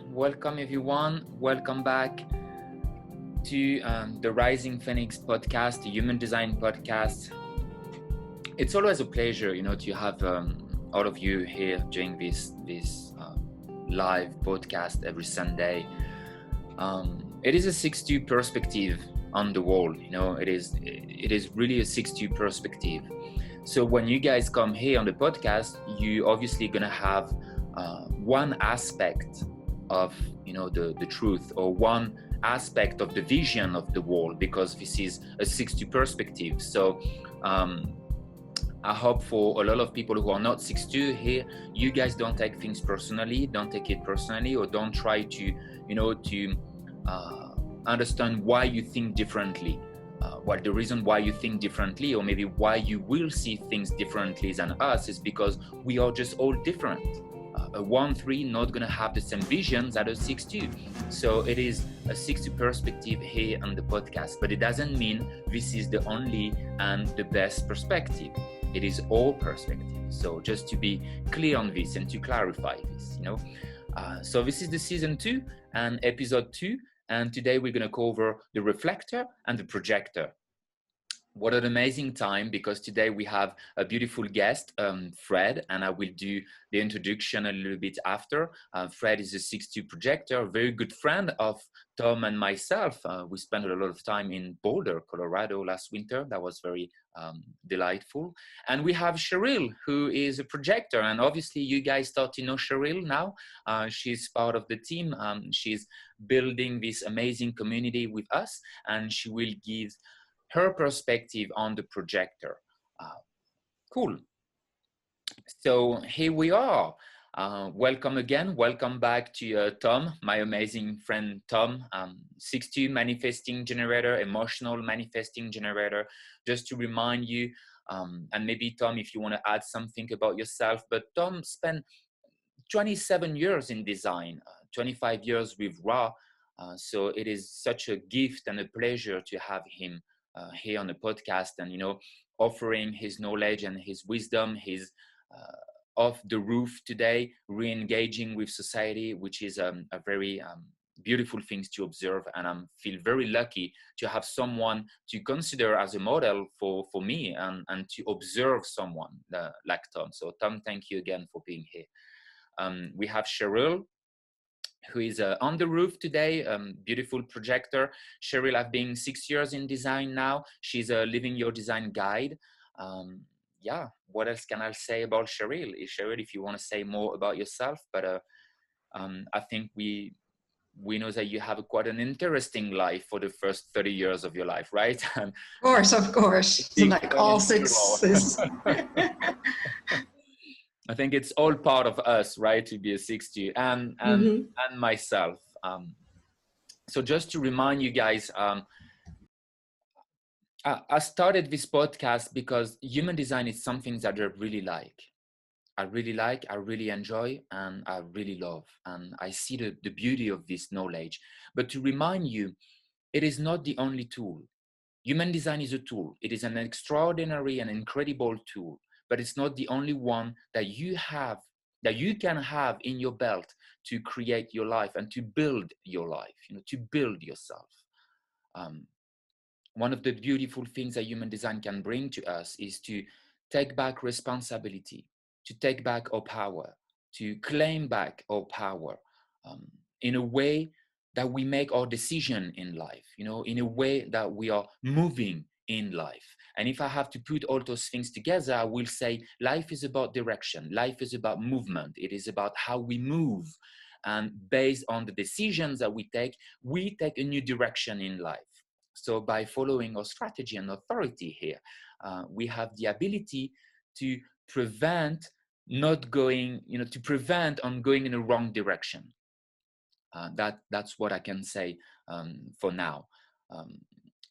Welcome everyone. Welcome back to the Rising Phoenix podcast, the Human Design podcast. It's always a pleasure, to have all of you here doing this live podcast every Sunday. It is a 6-2 perspective on the world. It is really a 6-2 perspective. So when you guys come here on the podcast, you obviously gonna have one aspect of the truth, or one aspect of the vision of the world, because this is a 6-2 perspective. So I hope for a lot of people who are not 6-2 here, you guys don't take things personally, don't take it personally, or don't try to understand why you think differently. What the reason why you think differently, or maybe why you will see things differently than us, is because we are just all different. A 1-3 not gonna have the same visions as a 6-2. So it is a 6-2 perspective here on the podcast, but it doesn't mean this is the only and the best perspective. It is all perspective. So just to be clear on this and to clarify this, so this is the season 2 and episode 2, and today we're gonna cover the reflector and the projector. What an amazing time, because today we have a beautiful guest, Fred, and I will do the introduction a little bit after. Fred is a 6-2 projector, a very good friend of Tom and myself. We spent a lot of time in Boulder, Colorado last winter. That was very delightful. And we have Cheryl, who is a projector, and obviously you guys start to know Cheryl now. She's part of the team. She's building this amazing community with us, and she will give her perspective on the projector. Cool. So here we are. Welcome again. Welcome back to Tom, my amazing friend Tom, 6-2 manifesting generator, emotional manifesting generator. Just to remind you, and maybe Tom, if you want to add something about yourself, but Tom spent 27 years in design, 25 years with Ra. So it is such a gift and a pleasure to have him here on the podcast, and offering his knowledge and his wisdom. He's off the roof today, re-engaging with society, which is a very beautiful thing to observe, and I feel very lucky to have someone to consider as a model for me, and to observe someone like Tom. So Tom, thank you again for being here. We have Cheryl, who is on the roof today, beautiful projector. Cheryl, I've been 6 years in design now. She's a Living Your Design guide. Yeah, what else can I say about Cheryl? Cheryl, if you want to say more about yourself, but I think we know that you have quite an interesting life for the first 30 years of your life, right? Of course. So like all 6 is... I think it's all part of us, right, to be a 6-2, and myself. So just to remind you guys, I started this podcast because human design is something that I really like. I really enjoy, and I really love. And I see the beauty of this knowledge. But to remind you, it is not the only tool. Human design is a tool. It is an extraordinary and incredible tool. But it's not the only one that you can have in your belt to create your life and to build your life, to build yourself. One of the beautiful things that human design can bring to us is to take back responsibility, to take back our power, to claim back our power, in a way that we make our decision in life, in a way that we are moving in life. And if I have to put all those things together, I will say life is about direction. Life is about movement. It is about how we move. And based on the decisions that we take a new direction in life. So by following our strategy and authority here, we have the ability to prevent going in the wrong direction. That's what I can say for now.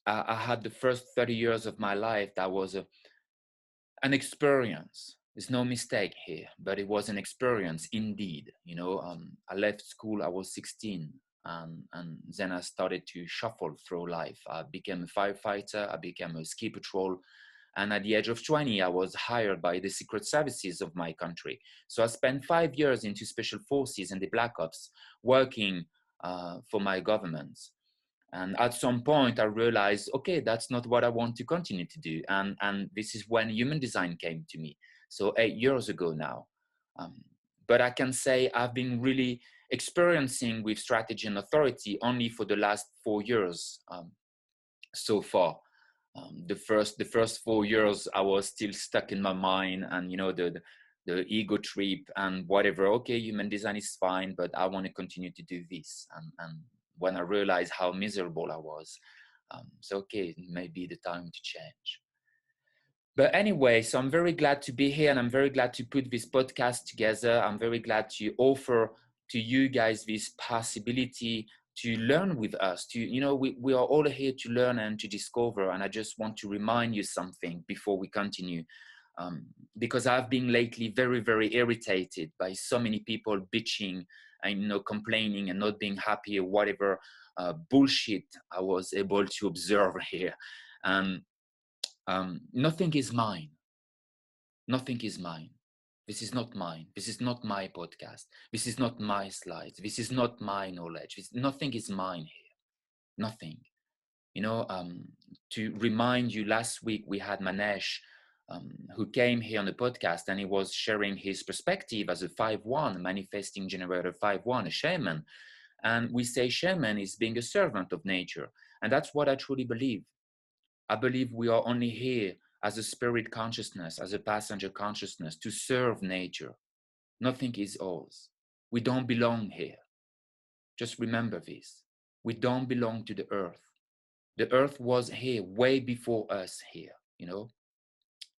I had the first 30 years of my life, that was an experience. There's no mistake here, but it was an experience indeed. I left school, I was 16, and then I started to shuffle through life. I became a firefighter, I became a ski patrol, And at the age of 20, I was hired by the secret services of my country. So I spent 5 years into special forces and the Black Ops, working for my government. And at some point, I realized, okay, that's not what I want to continue to do. And this is when human design came to me. So 8 years ago now. But I can say I've been really experiencing with strategy and authority only for the last 4 years so far. The first 4 years, I was still stuck in my mind, and the ego trip and whatever. Okay, human design is fine, but I want to continue to do this. And when I realized how miserable I was, so okay, it may be the time to change. But anyway, so I'm very glad to be here, and I'm very glad to put this podcast together. I'm very glad to offer to you guys this possibility to learn with us. We are all here to learn and to discover. And I just want to remind you something before we continue, because I've been lately very, very irritated by so many people bitching and complaining and not being happy, or whatever bullshit I was able to observe here. Nothing is mine. Nothing is mine. This is not mine. This is not my podcast. This is not my slides. This is not my knowledge. Nothing is mine here. Nothing. To remind you, last week we had Manesh, who came here on the podcast, and he was sharing his perspective as a 5-1, manifesting generator 5-1, a shaman. And we say shaman is being a servant of nature. And that's what I truly believe. I believe we are only here as a spirit consciousness, as a passenger consciousness, to serve nature. Nothing is ours. We don't belong here. Just remember this. We don't belong to the earth. The earth was here way before us here,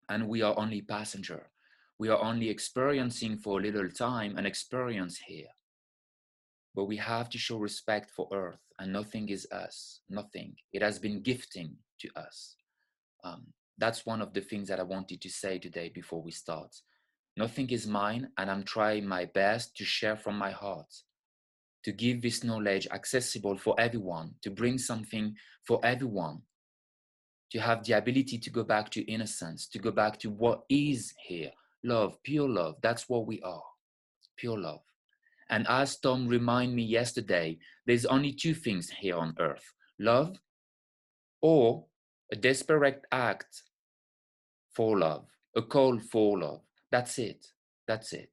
and we are only passenger. We are only experiencing for a little time an experience here. But we have to show respect for earth, and nothing is us, nothing. It has been gifting to us. That's one of the things that I wanted to say today before we start. Nothing is mine, and I'm trying my best to share from my heart, to give this knowledge accessible for everyone, to bring something for everyone, to have the ability to go back to innocence, to go back to what is here. Love, pure love, that's what we are, pure love. And as Tom reminded me yesterday, there's only 2 things here on earth: love or a desperate act for love, a call for love. That's it. That's it.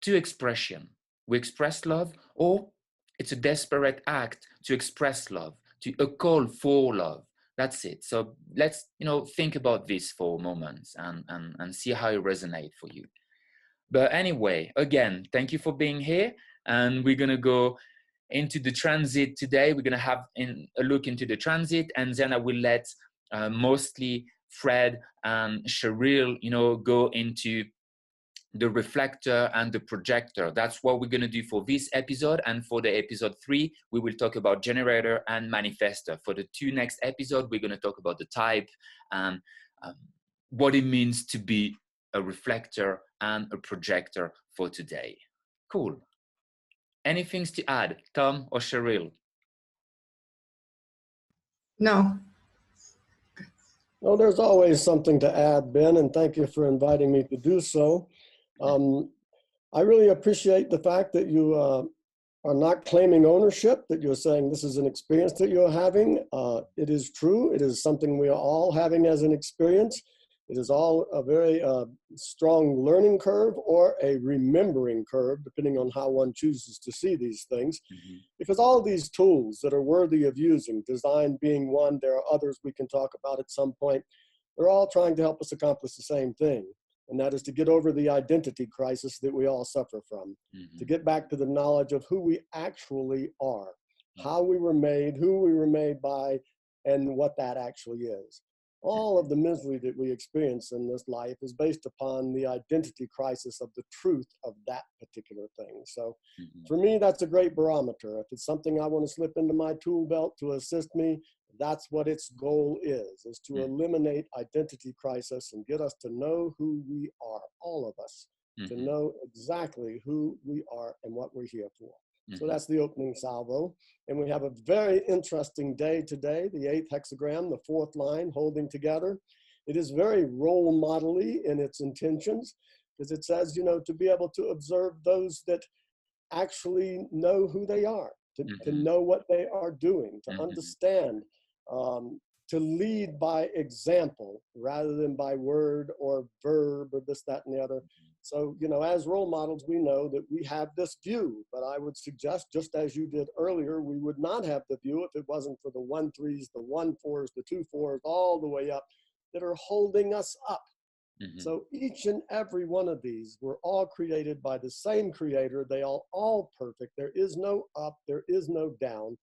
2 expressions. We express love, or it's a desperate act to express love, to a call for love. That's it. So let's think about this for a moment and see how it resonates for you. But anyway, again, thank you for being here. And we're going to go into the transit today. We're going to have a look into the transit, and then I will let mostly Fred and Cheryl, go into the reflector and the projector. That's what we're going to do for this episode. And for the episode 3, we will talk about generator and manifestor. For the 2 next episodes, we're going to talk about the type and what it means to be a reflector and a projector for today. Cool. Anything to add, Tom or Cheryl? No. Well, there's always something to add, Ben, and thank you for inviting me to do so. I really appreciate the fact that you are not claiming ownership, that you're saying this is an experience that you're having. It is true. It is something we are all having as an experience. It is all a very strong learning curve or a remembering curve, depending on how one chooses to see these things. Because all of these tools that are worthy of using, design being one, there are others we can talk about at some point, they're all trying to help us accomplish the same thing. And that is to get over the identity crisis that we all suffer from, to get back to the knowledge of who we actually are, how we were made, who we were made by, and what that actually is. All of the misery that we experience in this life is based upon the identity crisis of the truth of that particular thing. So for me, that's a great barometer. If it's something I want to slip into my tool belt to assist me, that's what its goal is to eliminate identity crisis and get us to know who we are, all of us, to know exactly who we are and what we're here for. So that's the opening salvo. And we have a very interesting day today, the 8th hexagram, the 4th line holding together. It is very role model-y in its intentions, because it says, you know, to be able to observe those that actually know who they are, to know what they are doing, to understand, to lead by example rather than by word or verb or this, that, and the other. So, you know, as role models, we know that we have this view, but I would suggest, just as you did earlier, we would not have the view if it wasn't for the 1-3s, the 1-4s, the 2-4s, all the way up that are holding us up. So each and every one of these were all created by the same creator. They are all perfect. There is no up, there is no down.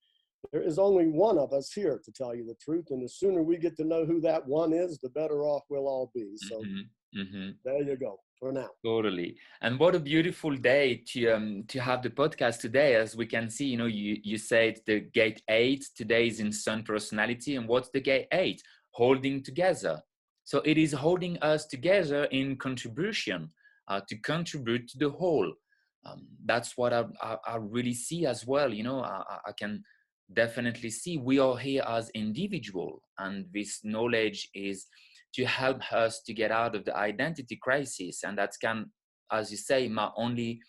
There is only one of us here, to tell you the truth. And the sooner we get to know who that one is, the better off we'll all be. So there you go for now. Totally. And what a beautiful day to have the podcast today. As we can see, you know, you said the gate 8 today is in Sun personality. And what's the gate 8? Holding together. So it is holding us together in contribution, to contribute to the whole. That's what I really see as well. You know, I can definitely see we are here as individual, and this knowledge is to help us to get out of the identity crisis. And that can, as you say, my only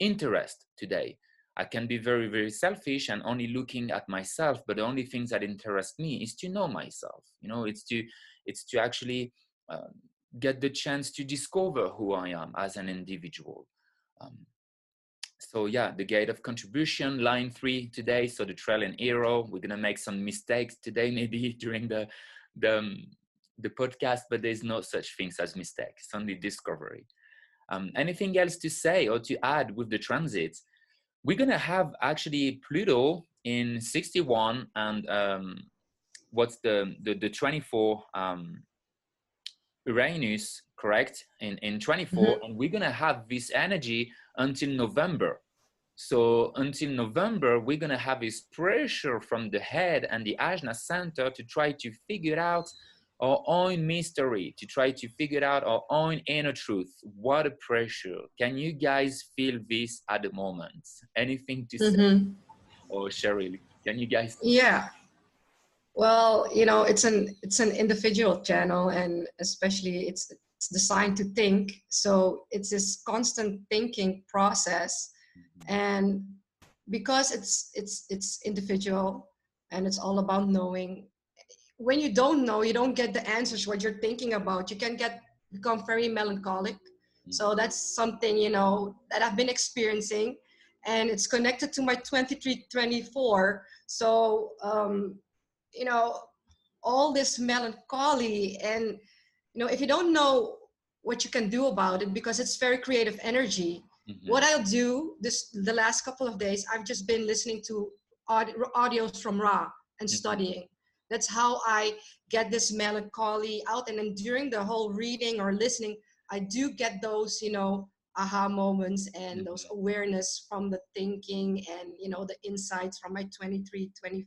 interest today. I can be very, very selfish and only looking at myself, but the only things that interest me is to know myself. You know, it's to actually get the chance to discover who I am as an individual. So yeah, the gate of contribution, line 3 today. So the trail and arrow. We're gonna make some mistakes today, maybe during the podcast, but there's no such things as mistakes. It's only discovery. Anything else to say or to add with the transits? We're gonna have actually Pluto in 61 and what's the 24 Uranus, correct, in 24, and we're gonna have this energy until November. So until November, we're gonna have this pressure from the head and the Ajna center to try to figure out our own mystery, to try to figure out our own inner truth. What a pressure. Can you guys feel this at the moment? Anything to say? Or Cheryl, can you guys? Yeah. Well, you know, it's an individual channel, and especially it's designed to think. So it's this constant thinking process, and because it's individual and it's all about knowing. When you don't know, you don't get the answers what you're thinking about. You can become very melancholic. So that's something, you know, that I've been experiencing, and it's connected to my 23-24. So you know, all this melancholy, and you know, if you don't know what you can do about it, because it's very creative energy. What I'll do the last couple of days, I've just been listening to audios from Ra and studying. That's how I get this melancholy out. And then during the whole reading or listening, I do get those, you know, aha moments and those awareness from the thinking, and you know, the insights from my 23-24,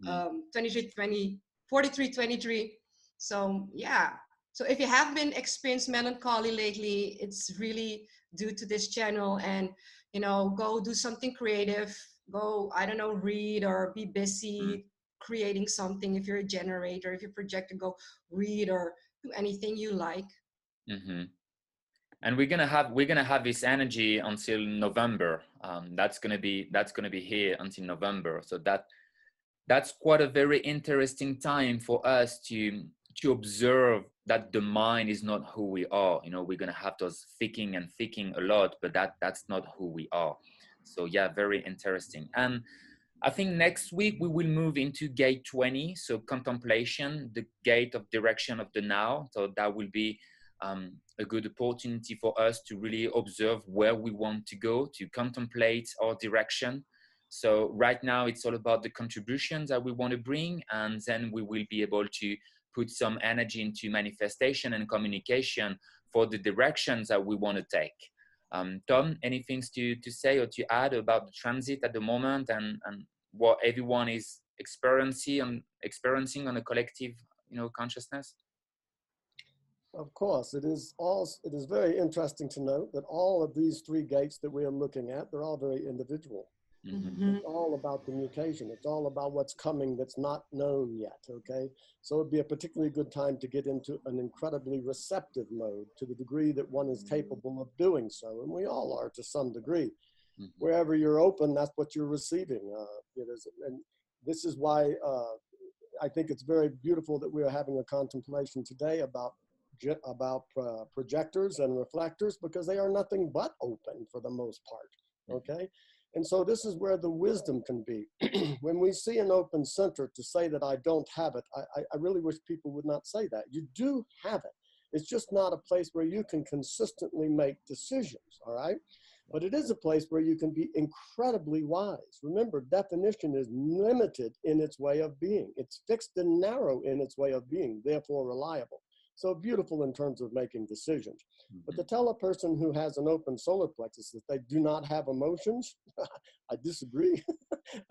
23-20, 43-23. So yeah, so if you have been experienced melancholy lately, it's really due to this channel. And you know, go do something creative, go, I don't know, read or be busy creating something. If you're a generator, if you're a projector, go read or do anything you like. And we're gonna have this energy until November. That's gonna be here until November. So that's quite a very interesting time for us to observe that the mind is not who we are. You know, we're gonna have those thinking a lot, but that's not who we are. So yeah, very interesting. And I think next week we will move into gate 20, so contemplation, the gate of direction of the now. So that will be a good opportunity for us to really observe where we want to go, to contemplate our direction. So right now it's all about the contributions that we want to bring, and then we will be able to put some energy into manifestation and communication for the directions that we want to take. Tom, anything to say or to add about the transit at the moment and what everyone is experiencing on a collective, you know, consciousness? Of course, it is very interesting to note that all of these 3 gates that we are looking at, they're all very individual. It's all about the mutation. It's all about what's coming that's not known yet, okay? So it'd be a particularly good time to get into an incredibly receptive mode to the degree that one is capable of doing so. And we all are to some degree. Wherever you're open, that's what you're receiving. And this is why I think it's very beautiful that we are having a contemplation today about projectors and reflectors, because they are nothing but open for the most part, okay? And so this is where the wisdom can be. When we see an open center, to say that I don't have it, I really wish people would not say that. You do have it. It's just not a place where you can consistently make decisions, all right? But it is a place where you can be incredibly wise. Remember, definition is limited in its way of being. It's fixed and narrow in its way of being, therefore reliable. So beautiful in terms of making decisions. But to tell a person who has an open solar plexus that they do not have emotions, I disagree.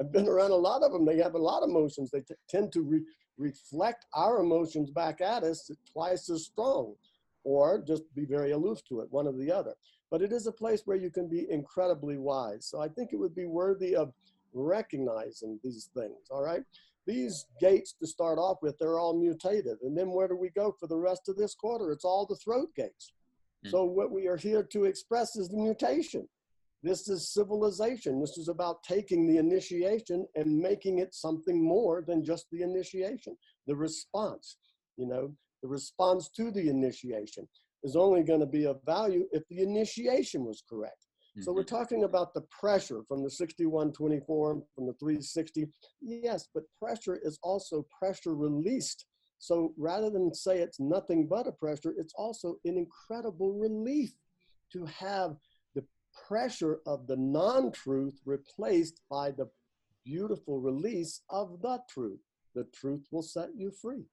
I've been around a lot of them. They have a lot of emotions. They tend to reflect our emotions back at us twice as strong, or just be very aloof to it, one or the other. But it is a place where you can be incredibly wise. So I think it would be worthy of recognizing these things, all right? These gates, to start off with, they're all mutative. And then where do we go for the rest of this quarter? It's all the throat gates. So what we are here to express is the mutation. This is civilization. This is about taking the initiation and making it something more than just the initiation. The response, the response to the initiation is only going to be of value if the initiation was correct. So we're talking about the pressure from the 6124, from the 360. Yes, but pressure is also pressure released. So rather than say it's nothing but a pressure, it's also an incredible relief to have the pressure of the non-truth replaced by the beautiful release of the truth. The truth will set you free.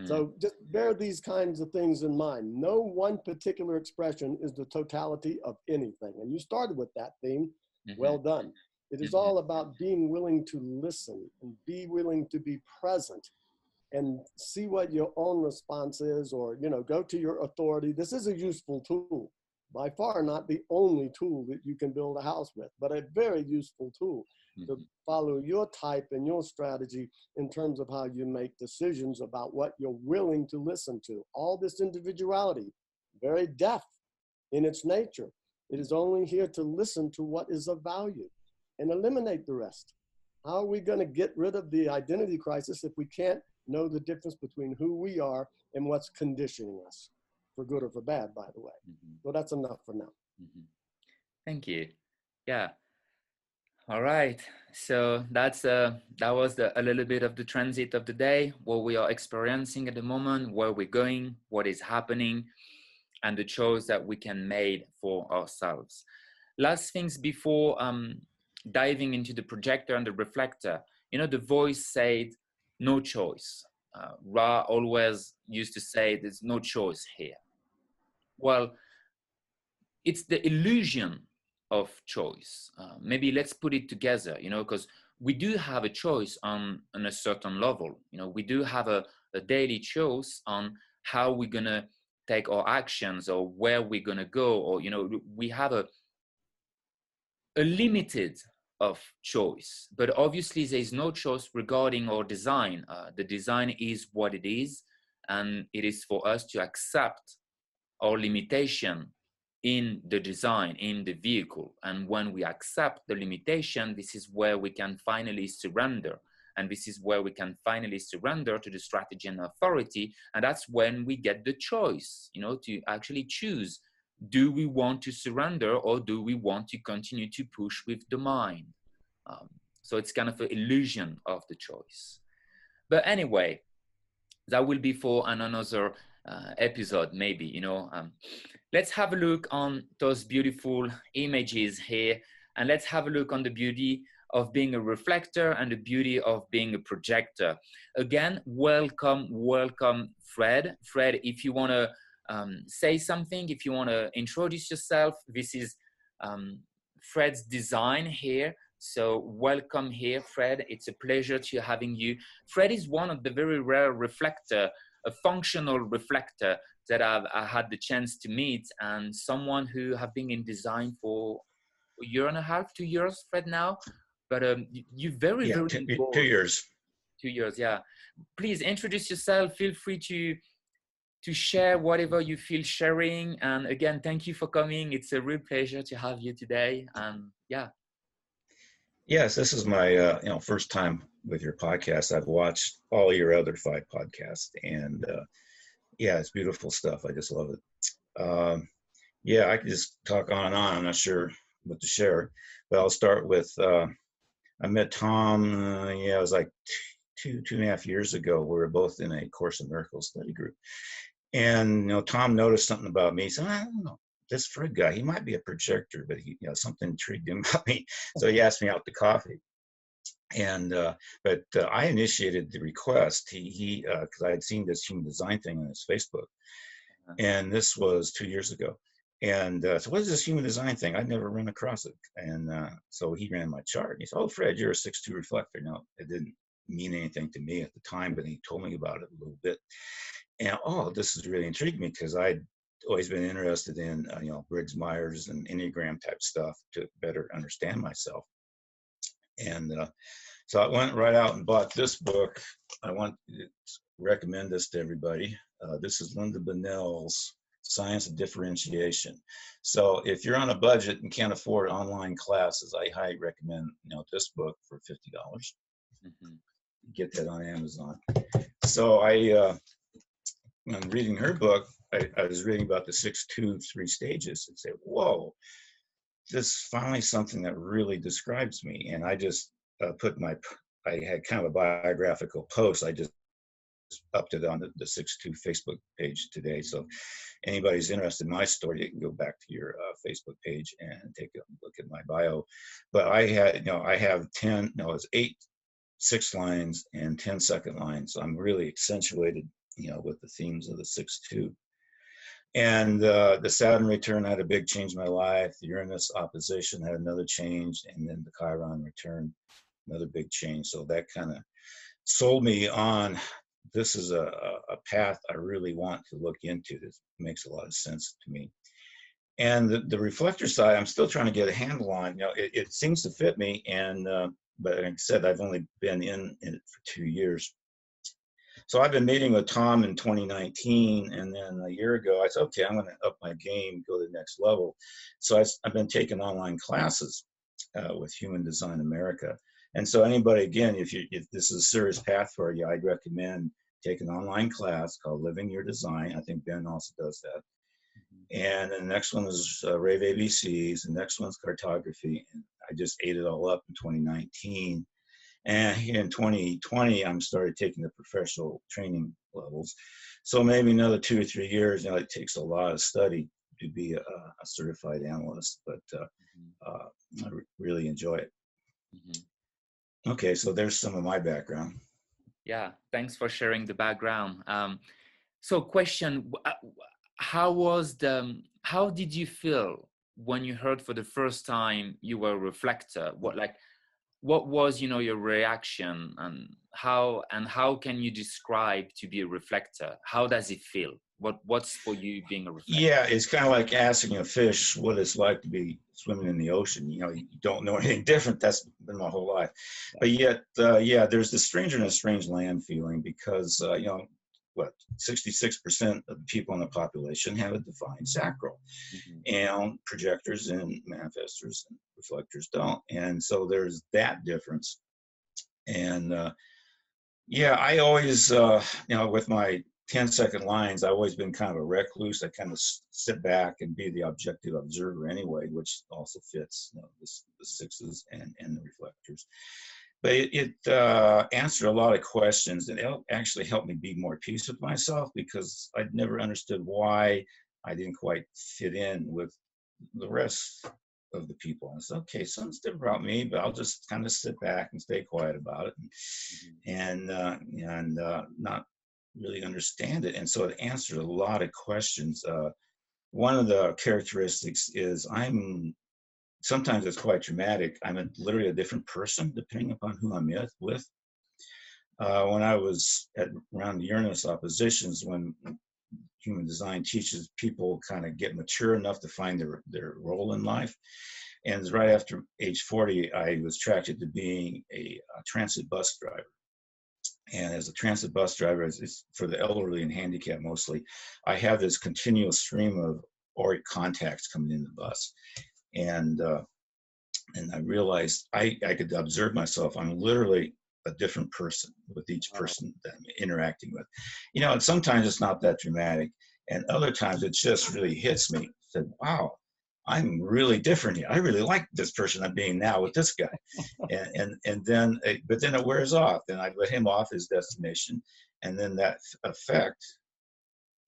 So just bear these kinds of things in mind. No one particular expression is the totality of anything. And you started with that theme. Well done. It is all about being willing to listen and be willing to be present and see what your own response is, or, go to your authority. This is a useful tool. By far not the only tool that you can build a house with, but a very useful tool to follow your type and your strategy in terms of how you make decisions about what you're willing to listen to. All this individuality, very deaf in its nature. It is only here to listen to what is of value and eliminate the rest. How are we going to get rid of the identity crisis if we can't know the difference between who we are and what's conditioning us, for good or for bad, by the way? So that's enough for now. Thank you. Yeah. All right. So that was a little bit of the transit of the day, what we are experiencing at the moment, where we're going, what is happening, and the choice that we can make for ourselves. Last things before diving into the projector and the reflector, the voice said, no choice. Ra always used to say, there's no choice here. Well, it's the illusion of choice. Maybe let's put it together, because we do have a choice on a certain level. We do have a daily choice on how we're going to take our actions, or where we're going to go, or, we have a limited of choice, but obviously there is no choice regarding our design. The design is what it is, and it is for us to accept our limitation in the design, in the vehicle. And when we accept the limitation, this is where we can finally surrender. And this is where we can finally surrender to the strategy and authority. And that's when we get the choice, to actually choose. Do we want to surrender, or do we want to continue to push with the mind? So it's kind of an illusion of the choice. But anyway, that will be for another episode, maybe. Let's have a look on those beautiful images here, and let's have a look on the beauty of being a reflector and the beauty of being a projector. Again, welcome, Fred. Fred, if you want to say something, if you want to introduce yourself, this is Fred's design here. So welcome here, Fred. It's a pleasure to having you. Fred is one of the very rare reflector, a functional reflector that I had the chance to meet, and someone who have been in design for a year and a half, 2 years, Fred, now. But you very, Yeah, very 2 years. 2 years, yeah. Please introduce yourself. Feel free to share whatever you feel sharing. And again, thank you for coming. It's a real pleasure to have you today. And yeah. Yes, this is my first time with your podcast. I've watched all your other 5 podcasts, and yeah, it's beautiful stuff. I just love it. Yeah, I could just talk on and on. I'm not sure what to share, but I'll start with I met Tom. Yeah, it was like 2.5 years ago. We were both in a Course in Miracles study group, and Tom noticed something about me. He said, I don't know, this Fred guy, he might be a projector, but he, something intrigued him about me. So he asked me out to coffee. And but I initiated the request. He because I had seen this human design thing on his Facebook, and this was 2 years ago. And so, what is this human design thing? I'd never run across it. And so he ran my chart. He said, "Oh, Fred, you're a 6-2 reflector." No, it didn't mean anything to me at the time, but he told me about it a little bit. And this has really intrigued me because I'd always been interested in Briggs Myers and Enneagram type stuff to better understand myself. And so I went right out and bought this book. I want to recommend this to everybody. This is Linda Bunnell's Science of Differentiation. So if you're on a budget and can't afford online classes, I highly recommend this book for $50. Mm-hmm. Get that on Amazon. So when reading her book, I was reading about the 6-2 3 stages and say, whoa, this is finally something that really describes me. And I just I had kind of a biographical post. I just upped it on the 6-2 Facebook page today. So anybody's interested in my story, you can go back to your Facebook page and take a look at my bio. But I have 10, it's 8 6 lines and 10 second lines. So I'm really accentuated, with the themes of the 6-2. And the Saturn return had a big change in my life. The Uranus opposition had another change, and then the Chiron return, another big change. So that kind of sold me on, this is a path I really want to look into. This makes a lot of sense to me. And the reflector side, I'm still trying to get a handle on. It seems to fit me, and but like I said, I've only been in it for 2 years. So I've been meeting with Tom in 2019, and then a year ago, I said, okay, I'm going to up my game, go to the next level. So I've been taking online classes with Human Design America. And so anybody, again, if this is a serious path for you, I'd recommend taking an online class called Living Your Design. I think Ben also does that. And the next one is Rave ABCs. The next one's cartography. And I just ate it all up in 2019. And in 2020, I'm started taking the professional training levels. So maybe another 2 or 3 years. It takes a lot of study to be a certified analyst, but I really enjoy it. Mm-hmm. Okay, so there's some of my background. Yeah, thanks for sharing the background. So question, how did you feel when you heard for the first time you were a reflector? What was your reaction, and how can you describe to be a reflector? How does it feel? What's for you being a reflector? Yeah, it's kind of like asking a fish what it's like to be swimming in the ocean. You don't know anything different. That's been my whole life. But yet, there's this stranger in a strange land feeling, because 66% of the people in the population have a defined sacral, and projectors and manifestors and reflectors don't. And so there's that difference. And I always, with my 10-second lines, I've always been kind of a recluse. I kind of sit back and be the objective observer anyway, which also fits the sixes and the reflectors. But it answered a lot of questions, and it actually helped me be more at peace with myself, because I'd never understood why I didn't quite fit in with the rest of the people. I said, okay, something's different about me, but I'll just kind of sit back and stay quiet about it, and not really understand it. And so it answered a lot of questions. One of the characteristics is sometimes it's quite dramatic. I'm literally a different person depending upon who I'm with. When I was around the Uranus oppositions, when human design teaches people kind of get mature enough to find their role in life. And right after age 40, I was attracted to being a transit bus driver. And as a transit bus driver, it's for the elderly and handicapped mostly, I have this continuous stream of auric contacts coming in the bus. And I realized I could observe myself. I'm literally a different person with each person that I'm interacting with. You know, and sometimes it's not that dramatic, and other times it just really hits me. Said, wow, I'm really different here. I really like this person I'm being now with this guy. and then, but then it wears off, and I let him off his destination, and then that effect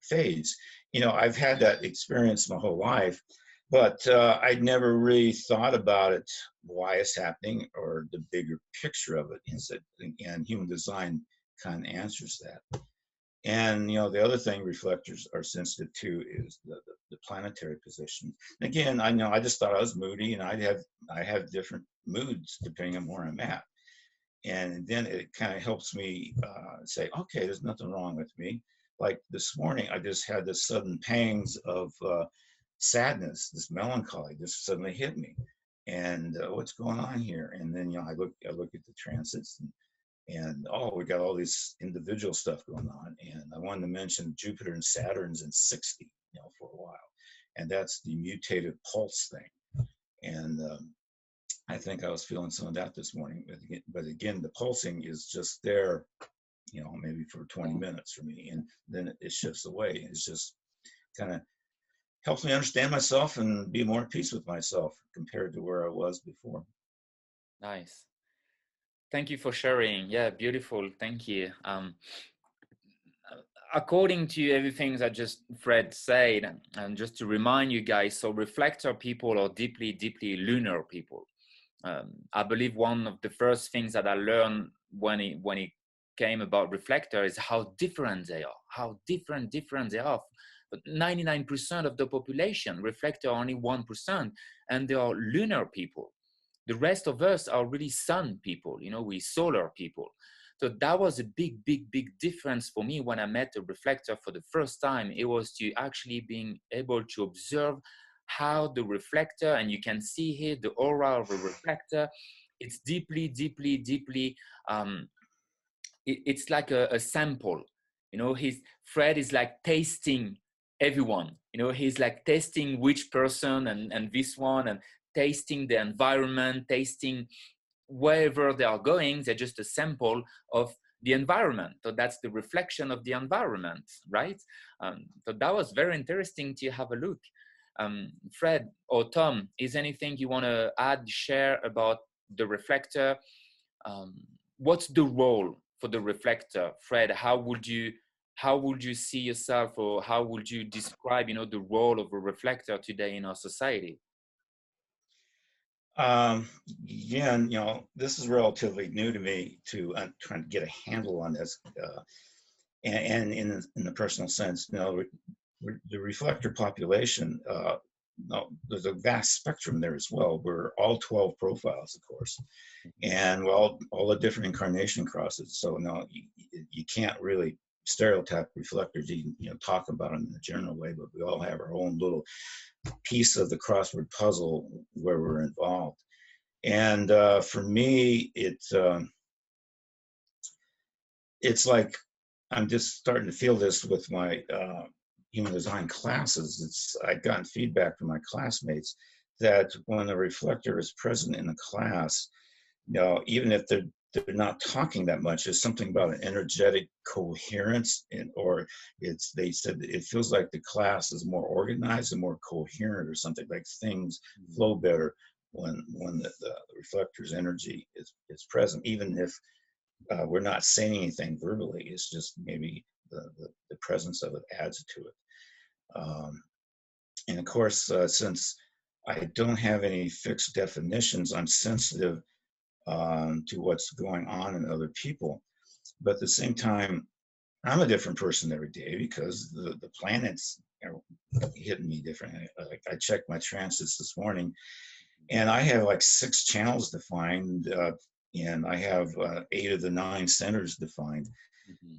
fades. You know, I've had that experience my whole life, but I'd never really thought about it, why it's happening, or the bigger picture of it. And human design kind of answers that. And, you know, the other thing reflectors are sensitive to is the planetary position. And again, I know I just thought I was moody, and I have different moods depending on where I'm at. And then it kind of helps me say, okay, there's nothing wrong with me. Like this morning, I just had this sudden pangs of sadness, this melancholy just suddenly hit me. And what's going on here? And then, you know, I look at the transits, and oh, we got all this individual stuff going on. And I wanted to mention Jupiter and Saturn's in 60, you know, for a while. And that's the mutative pulse thing. And I think I was feeling some of that this morning. But again, the pulsing is just there, you know, maybe for 20 minutes for me. And then it shifts away. It's just kind of helps me understand myself and be more at peace with myself compared to where I was before. Nice. Thank you for sharing. Yeah, beautiful. Thank you. According to everything that just Fred said, and just to remind you guys, so reflector people are deeply, deeply lunar people. I believe one of the first things that I learned when it came about reflector is how different they are, how different they are. But 99% of the population, reflector only 1%, and they are lunar people. The rest of us are really sun people, you know, we solar people. So that was a big, big, big difference for me when I met a reflector for the first time. It was to actually being able to observe how the reflector, and you can see here the aura of a reflector, it's deeply, deeply, deeply, it's like a sample. You know, Fred is like tasting everyone. You know, he's like tasting which person and this one, and tasting the environment, tasting wherever they are going. They're just a sample of the environment. So that's the reflection of the environment, right? So that was very interesting to have a look. Fred or Tom, is anything you want to add, share about the reflector? What's the role for the reflector? Fred, how would you see yourself, or how would you describe, you know, the role of a reflector today in our society? Yeah, and, you know, this is relatively new to me, to trying to get a handle on this, and in the personal sense, you know, the reflector population, no, there's a vast spectrum there as well. We're all 12 profiles, of course, and well, all the different incarnation crosses. So no, you can't really stereotype reflectors. You know, talk about them in a general way, but we all have our own little piece of the crossword puzzle where we're involved. And for me, it's like I'm just starting to feel this with my human design classes. I've gotten feedback from my classmates that when the reflector is present in the class, you know, even if they're not talking that much, there's something about an energetic coherence, or they said it feels like the class is more organized and more coherent, or something, like things flow better when the reflector's energy is present, even if we're not saying anything verbally. It's just maybe the presence of it adds to it. And of course, since I don't have any fixed definitions, I'm sensitive to what's going on in other people. But at the same time, I'm a different person every day because the planets are hitting me different. I checked my transits this morning, and I have like 6 channels defined, and I have 8 of the 9 centers defined.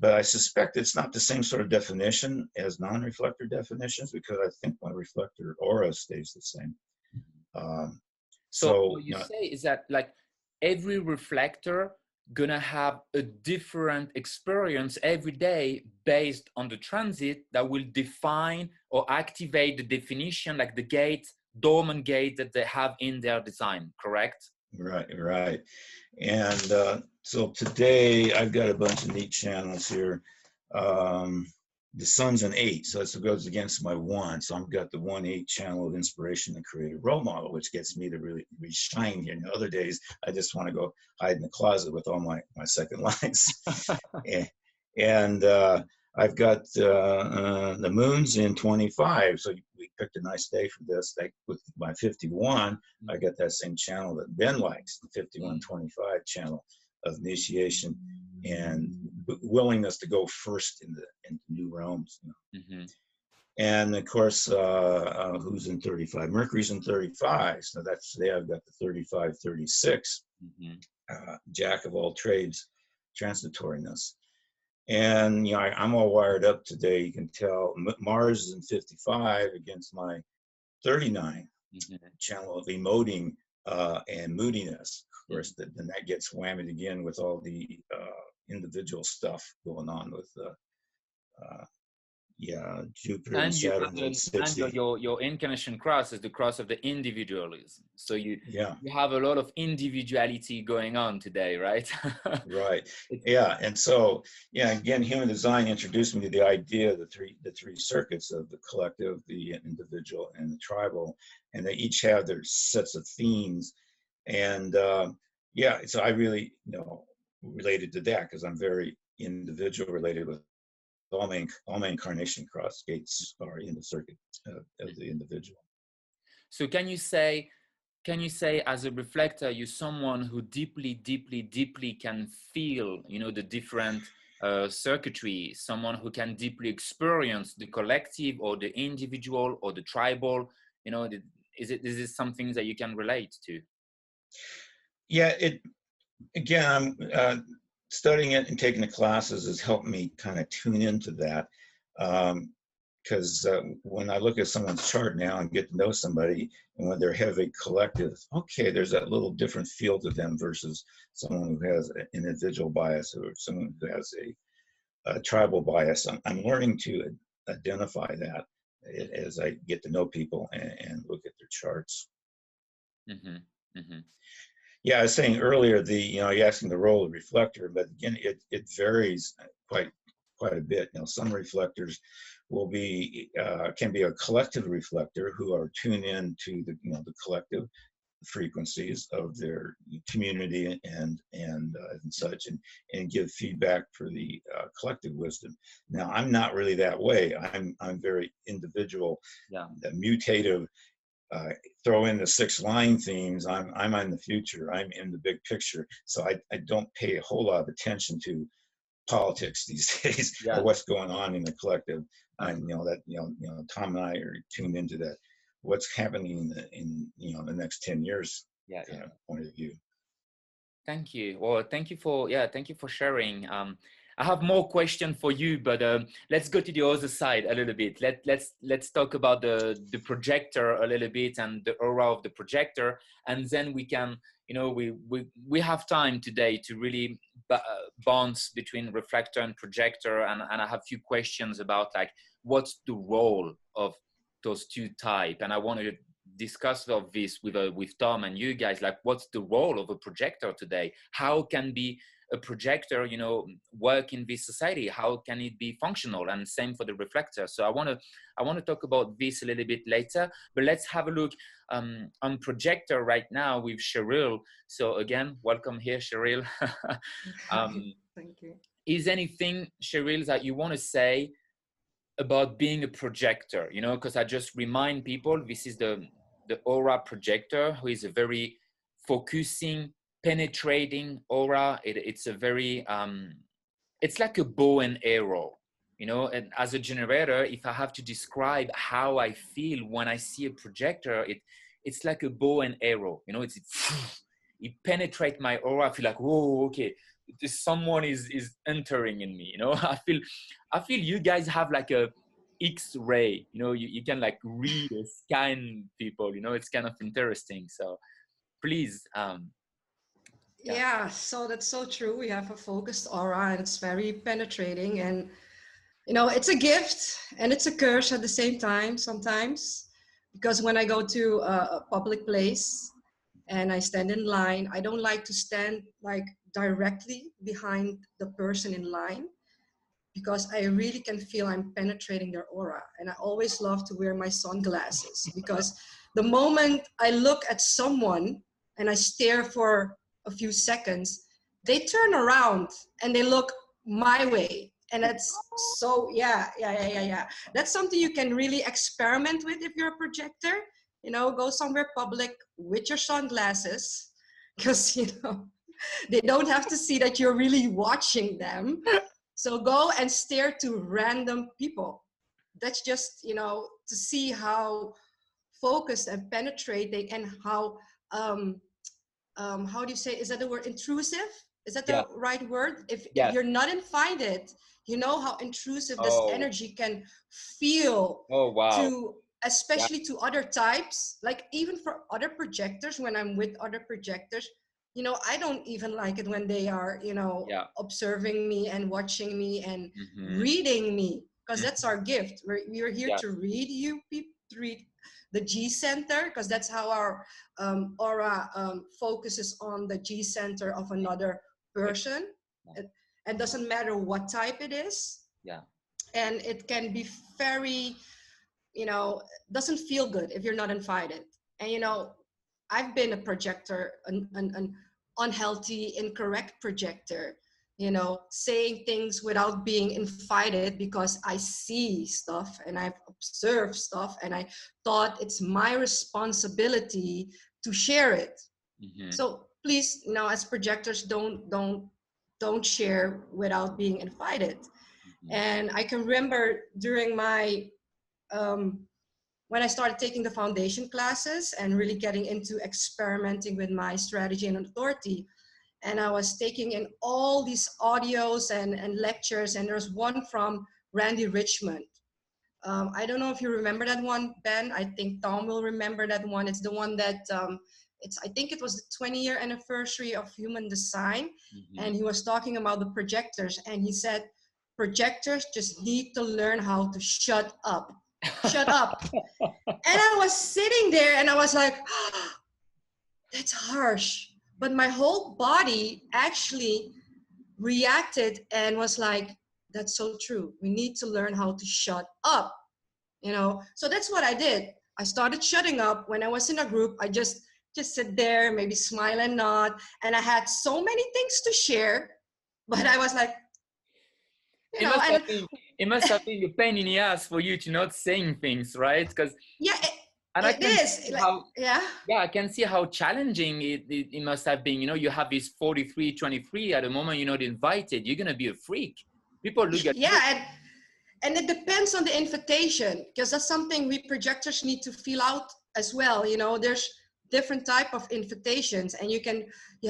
But I suspect it's not the same sort of definition as non-reflector definitions, because I think my reflector aura stays the same. So what you say is that like every reflector gonna have a different experience every day based on the transit that will define or activate the definition, like the gate, dormant gate that they have in their design, correct? Right. And so today I've got a bunch of neat channels here. The sun's an 8, so it goes against my 1. So I've got the 1-8 channel of inspiration and creative role model, which gets me to really shine here. And other days, I just want to go hide in the closet with all my second lines. and I've got the moon's in 25, so we picked a nice day for this. Like with my 51, I got that same channel that Ben likes, the 51-25 channel of initiation and willingness to go first into new realms. And of course, who's in 35? Mercury's in 35. So that's today I've got the 35-36, jack of all trades, transitoriness. And I'm all wired up today. You can tell Mars is in 55 against my 39 channel of emoting and moodiness. Of course, then that gets whammied again with all the individual stuff going on with Jupiter and Saturn at 60. And your incarnation cross is the cross of the individualism. So you have a lot of individuality going on today, right? Right. Yeah. And so again, human design introduced me to the idea of the three circuits of the collective, the individual, and the tribal, and they each have their sets of themes. And so I really related to that because I'm very individual related with all my incarnation cross gates are in the circuit of the individual. So can you say as a reflector, you're someone who deeply can feel, the different circuitry, someone who can deeply experience the collective or the individual or the tribal, is this something that you can relate to? Yeah, again, I'm studying it and taking the classes has helped me kind of tune into that. Because when I look at someone's chart now and get to know somebody, and when they're heavy collective, okay, there's that little different feel to them versus someone who has an individual bias or someone who has a tribal bias. I'm learning to identify that as I get to know people and look at their charts. Yeah, I was saying earlier, you're asking the role of reflector, but again, it varies quite a bit. Some reflectors can be a collective reflector who are tuned in to the collective frequencies of their community and such, and give feedback for the collective wisdom. Now, I'm not really that way. I'm very individual, mutative. Throw in the 6 line themes. I'm in the future. I'm in the big picture. So I don't pay a whole lot of attention to politics these days or what's going on in the collective. Tom and I are tuned into that. What's happening in the next 10 years kind of point of view. Thank you. Well, thank you for sharing. I have more questions for you, but let's go to the other side a little bit. Let's talk about the projector a little bit and the aura of the projector, and then we can, we have time today to really bounce between reflector and projector, and I have a few questions about like what's the role of those two types, and I want to discuss of this with Tom and you guys, like what's the role of a projector today? How can be a projector, work in this society? How can it be functional? And same for the reflector. So I want to talk about this a little bit later, but let's have a look on projector right now with Cheryl. So again, welcome here, Cheryl. Thank you. Is anything, Cheryl, that you want to say about being a projector? Because I just remind people, this is the aura projector, who is a very focusing, penetrating aura. It's a very it's like a bow and arrow, and as a generator, if I have to describe how I feel when I see a projector, it's like a bow and arrow. It penetrates my aura. I feel like, whoa, okay, someone is entering in me, you know. I feel you guys have like a X-ray, you know, you can like read or scan people, you know. It's kind of interesting. So please, Yeah, so that's so true. We have a focused aura and it's very penetrating, and you know, it's a gift and it's a curse at the same time sometimes, because when I go to a public place and I stand in line, I don't like to stand like directly behind the person in line, because I really can feel I'm penetrating their aura. And I always love to wear my sunglasses, because the moment I look at someone and I stare for a few seconds, they turn around and they look my way. And that's so, yeah. That's something you can really experiment with if you're a projector. You know, go somewhere public with your sunglasses, because, you know, they don't have to see that you're really watching them. So go and stare to random people. That's just, you know, to see how focused and penetrating, and how do you say, is that the word intrusive? Is that yeah, the right word? If yes. you're not invited, you know how intrusive this Oh, energy can feel oh wow. to, especially to other types, like even for other projectors, when I'm with other projectors, you know, I don't even like it when they are, you know, Yeah. observing me and watching me and Mm-hmm. reading me, because that's our gift. We're here Yeah. to read you people, read the G center, because that's how our aura focuses on the G center of another person. It doesn't matter what type it is. Yeah. And it can be very, you know, doesn't feel good if you're not invited. And, you know, I've been a projector, an unhealthy, incorrect projector, you know, saying things without being invited, because I see stuff and I've observed stuff and I thought it's my responsibility to share it. Mm-hmm. So please, you know, as projectors, don't share without being invited. Mm-hmm. And I can remember during my when I started taking the foundation classes and really getting into experimenting with my strategy and authority, and I was taking in all these audios and lectures, and there's one from Randy Richmond. I don't know if you remember that one, Ben. I think Tom will remember that one. It's the one that I think it was the 20-year anniversary of Human Design, Mm-hmm. and he was talking about the projectors, and he said, projectors just need to learn how to shut up. Shut up. And I was sitting there and I was like, oh, that's harsh. But my whole body actually reacted and was like, that's so true. We need to learn how to shut up. You know, so that's what I did. I started shutting up. When I was in a group, I just sit there, maybe smile and nod. And I had so many things to share, but I was like, you know, and it must have been a pain in the ass for you to not saying things, right? Because yeah, and I it can is. see Like, how, yeah. yeah, I can see how challenging it must have been. You know, you have this 43-23 at the moment you're not invited. You're gonna be a freak. People look at you. Yeah, and it depends on the invitation, because that's something we projectors need to feel out as well. You know, there's different type of invitations, and you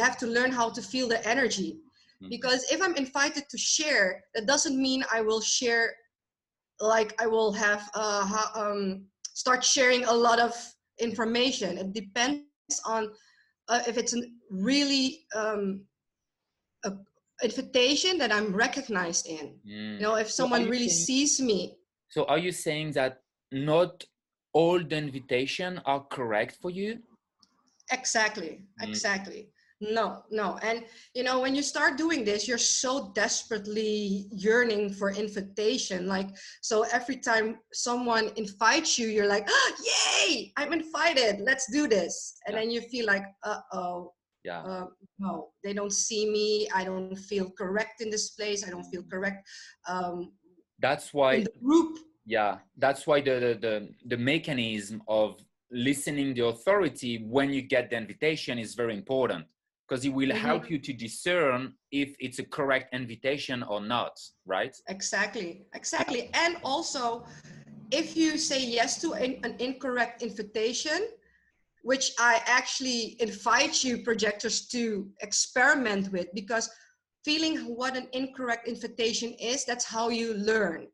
have to learn how to feel the energy. Because if I'm invited to share, that doesn't mean I will share, like I will have start sharing a lot of information. It depends on if it's a really a invitation that I'm recognized in. You know, if someone really sees me. So are you saying that not all the invitation are correct for you? Exactly. No. And you know, when you start doing this, you're so desperately yearning for invitation. Like, so every time someone invites you, you're like, oh, yay, I'm invited, let's do this. And then you feel like, no, they don't see me. I don't feel correct in this place. I don't feel correct that's why in the group. Yeah, that's why the mechanism of listening the authority when you get the invitation is very important, because it will help you to discern if it's a correct invitation or not, right? Exactly. And also, if you say yes to an incorrect invitation, which I actually invite you projectors to experiment with, because feeling what an incorrect invitation is, that's how you learn.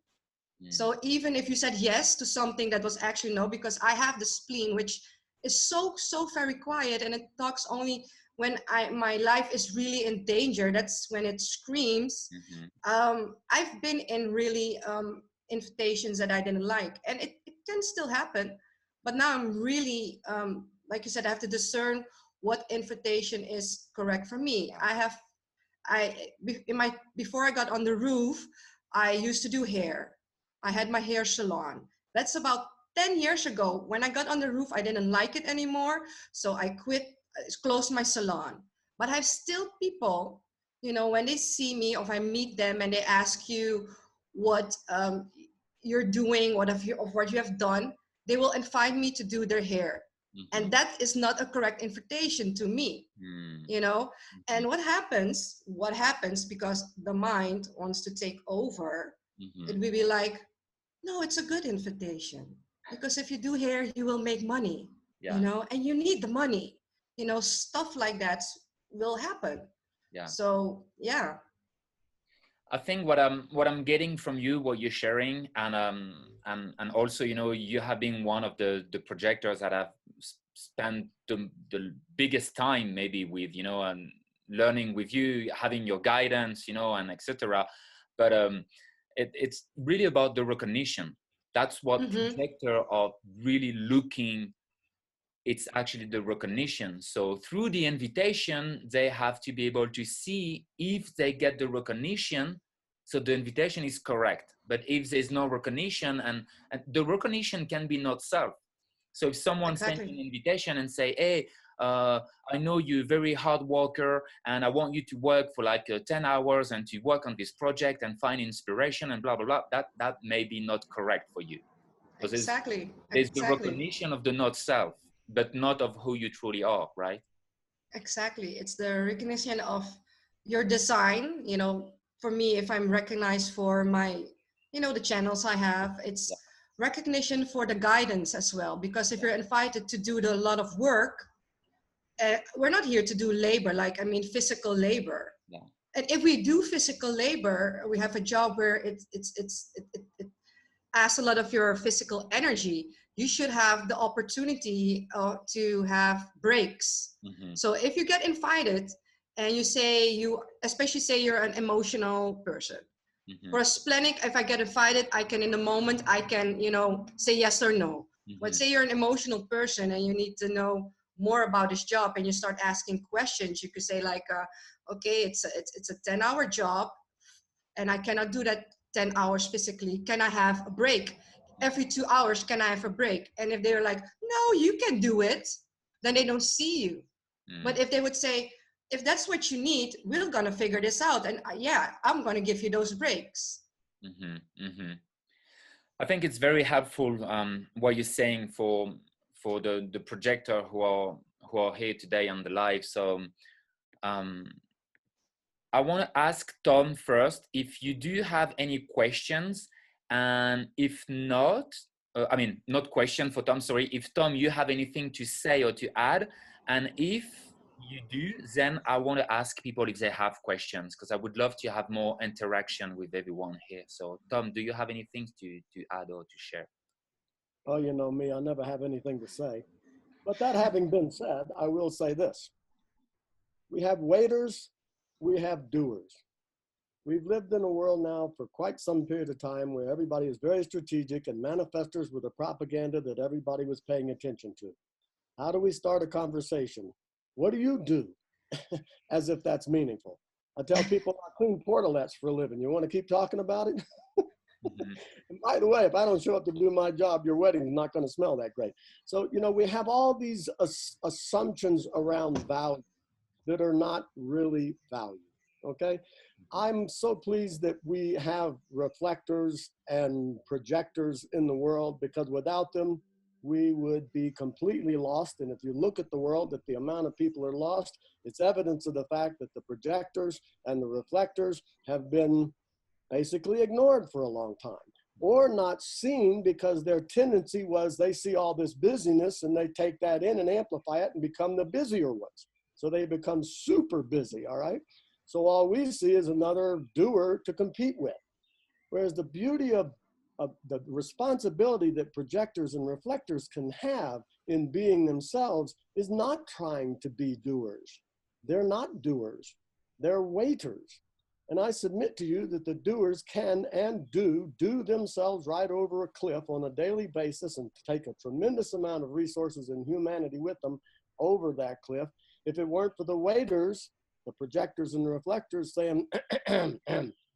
So even if you said yes to something that was actually no, because I have the spleen, which is so very quiet, and it talks only when my life is really in danger. That's when it screams. I've been in really invitations that I didn't like, and it can still happen. But now I'm really, like you said, I have to discern what invitation is correct for me. Before I got on the roof, I used to do hair. I had my hair salon. That's about 10 years ago. When I got on the roof, I didn't like it anymore. So I quit, closed my salon. But I have still people, you know, when they see me or if I meet them and they ask you what you're doing, what you have done, they will invite me to do their hair. And that is not a correct invitation to me, you know? And what happens because the mind wants to take over, it will be like, no, it's a good invitation, because if you do hair, you will make money, you know, and you need the money, you know, stuff like that will happen. So, yeah. I think what I'm getting from you, what you're sharing, and also, you know, you have been one of the projectors that have spent the biggest time maybe with, you know, and learning with you, having your guidance, you know, and etc. But it's really about the recognition. That's what projector are really looking. It's actually the recognition. So through the invitation, they have to be able to see if they get the recognition. So the invitation is correct. But if there's no recognition, and the recognition can be not self. So if someone sends you an invitation and say, hey, I know you're a very hard worker, and I want you to work for like 10 hours and to work on this project and find inspiration and blah, blah, blah, that may be not correct for you. Because there's the recognition of the not self, but not of who you truly are, right? Exactly. It's the recognition of your design. You know, for me, if I'm recognized for my, you know, the channels I have, it's recognition for the guidance as well. Because if you're invited to do a lot of work, we're not here to do labor, like, I mean, physical labor. And if we do physical labor, we have a job where it asks a lot of your physical energy. You should have the opportunity to have breaks. So if you get invited and you say especially say you're an emotional person. For a splenic, if I get invited, I can, in the moment, I can, you know, say yes or no. But say you're an emotional person and you need to know more about this job and you start asking questions, you could say like, okay, it's a 10-hour job and I cannot do that 10 hours physically. Can I have a break? Every 2 hours, can I have a break? And if they're like, no, you can do it, then they don't see you. But if they would say, if that's what you need, we're going to figure this out. And I'm going to give you those breaks. I think it's very helpful what you're saying for the projector who are here today on the live. So I want to ask Tom first if you do have any questions, and if not, I mean, not question for Tom, sorry. If Tom, you have anything to say or to add, and if you do, then I want to ask people if they have questions, because I would love to have more interaction with everyone here. So Tom, do you have anything to add or to share? Oh, you know me, I never have anything to say. But that having been said, I will say this. We have waiters, we have doers. We've lived in a world now for quite some period of time where everybody is very strategic and manifestors with a propaganda that everybody was paying attention to. How do we start a conversation? What do you do? As if that's meaningful. I tell people I clean portalettes for a living. You want to keep talking about it? And by the way, if I don't show up to do my job, your wedding is not going to smell that great. So, you know, we have all these assumptions around value that are not really value, okay? I'm so pleased that we have reflectors and projectors in the world, because without them, we would be completely lost. And if you look at the world, that the amount of people are lost, it's evidence of the fact that the projectors and the reflectors have been basically ignored for a long time, or not seen, because their tendency was they see all this busyness and they take that in and amplify it and become the busier ones. So they become super busy, all right? So all we see is another doer to compete with. Whereas the beauty of the responsibility that projectors and reflectors can have in being themselves is not trying to be doers. They're not doers, they're waiters. And I submit to you that the doers can and do themselves right over a cliff on a daily basis and take a tremendous amount of resources and humanity with them over that cliff. If it weren't for the waiters, the projectors and the reflectors saying,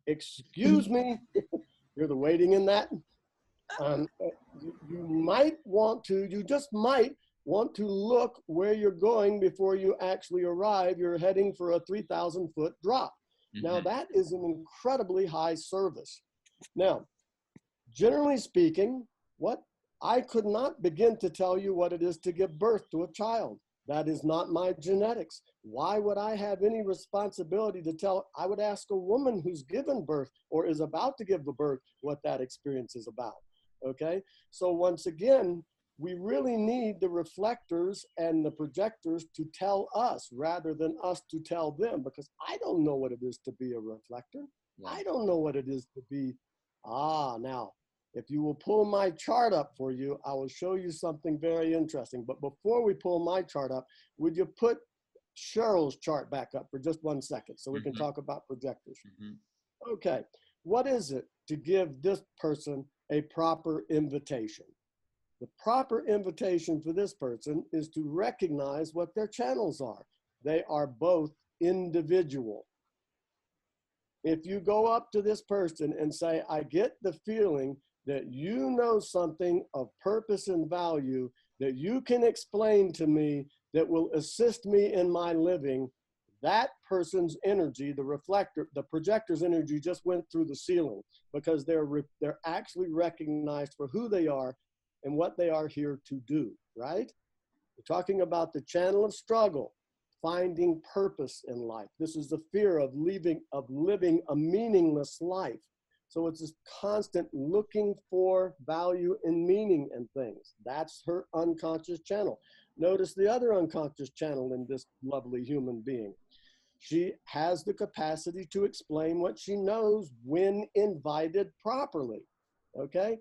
excuse me, you're the waiting in that. You might want to, you just might want to look where you're going before you actually arrive. You're heading for a 3,000 foot drop. Mm-hmm. Now that is an incredibly high service. Now, generally speaking, what I could not begin to tell you what it is to give birth to a child. That is not my genetics. Why would I have any responsibility to tell? I would ask a woman who's given birth or is about to give birth what that experience is about. Okay, so once again, we really need the reflectors and the projectors to tell us rather than us to tell them, because I don't know what it is to be a reflector. Yeah. I don't know what it is to be. Now, if you will pull my chart up for you, I will show you something very interesting. But before we pull my chart up, would you put Cheryl's chart back up for just 1 second so we can talk about projectors? Okay, what is it to give this person a proper invitation? The proper invitation for this person is to recognize what their channels are. They are both individual. If you go up to this person and say, I get the feeling that you know something of purpose and value that you can explain to me that will assist me in my living, that person's energy, the reflector, the projector's energy just went through the ceiling, because they're actually recognized for who they are and what they are here to do, right? We're talking about the channel of struggle, finding purpose in life. This is the fear of living a meaningless life. So it's this constant looking for value and meaning in things. That's her unconscious channel. Notice the other unconscious channel in this lovely human being. She has the capacity to explain what she knows when invited properly, okay?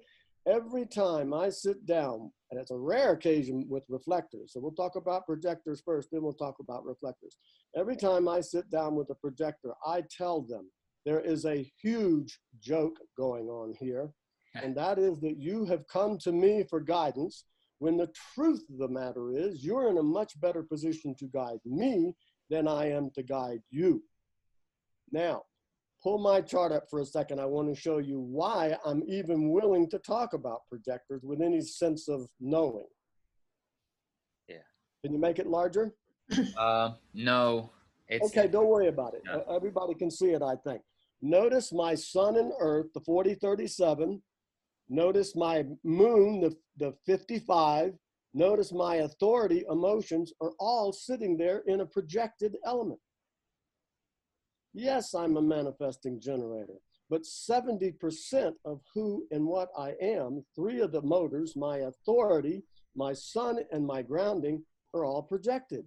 Every time I sit down, and it's a rare occasion with reflectors, so we'll talk about projectors first, then we'll talk about reflectors. Every time I sit down with a projector, I tell them there is a huge joke going on here, and that is that you have come to me for guidance, when the truth of the matter is you're in a much better position to guide me than I am to guide you. Now, pull my chart up for a second. I want to show you why I'm even willing to talk about projectors with any sense of knowing. Yeah. Can you make it larger? No. Okay, don't worry about it. No. Everybody can see it, I think. Notice my sun and earth, the 4037. Notice my moon, the 55. Notice my authority, emotions, are all sitting there in a projected element. Yes, I'm a manifesting generator, but 70% of who and what I am, 3 of the motors, my authority, my sun, and my grounding, are all projected.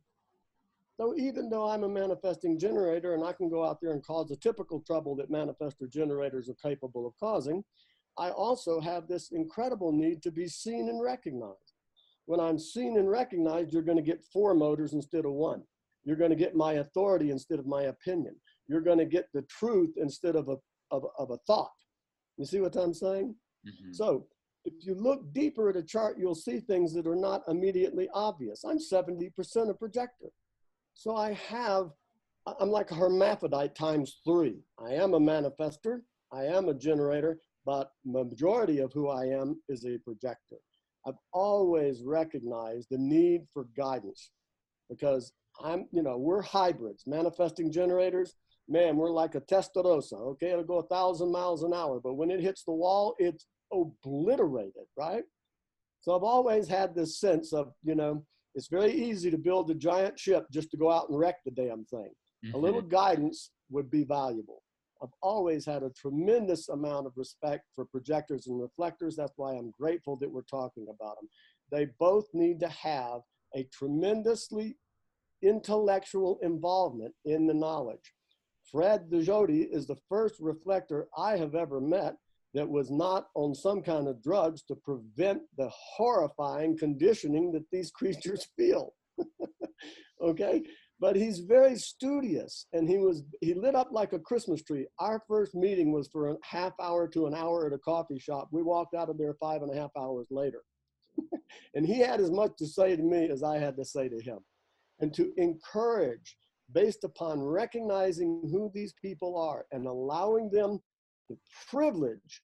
So even though I'm a manifesting generator and I can go out there and cause the typical trouble that manifestor generators are capable of causing, I also have this incredible need to be seen and recognized. When I'm seen and recognized, you're going to get 4 motors instead of 1. You're going to get my authority instead of my opinion. You're going to get the truth instead of a thought. You see what I'm saying? Mm-hmm. So if you look deeper at a chart, you'll see things that are not immediately obvious. I'm 70% a projector. So I'm like a hermaphrodite times 3. I am a manifester. I am a generator, but the majority of who I am is a projector. I've always recognized the need for guidance, because we're hybrids, manifesting generators. Man, we're like a Testarossa, okay? It'll go 1,000 miles an hour, but when it hits the wall, it's obliterated, right? So I've always had this sense of, it's very easy to build a giant ship just to go out and wreck the damn thing. Mm-hmm. A little guidance would be valuable. I've always had a tremendous amount of respect for projectors and reflectors. That's why I'm grateful that we're talking about them. They both need to have a tremendously intellectual involvement in the knowledge. Fred the Jody is the first reflector I have ever met that was not on some kind of drugs to prevent the horrifying conditioning that these creatures feel. Okay, but he's very studious, and he lit up like a Christmas tree. Our first meeting was for a half hour to an hour at a coffee shop. We walked out of there 5.5 hours later. And he had as much to say to me as I had to say to him. And to encourage, based upon recognizing who these people are and allowing them the privilege,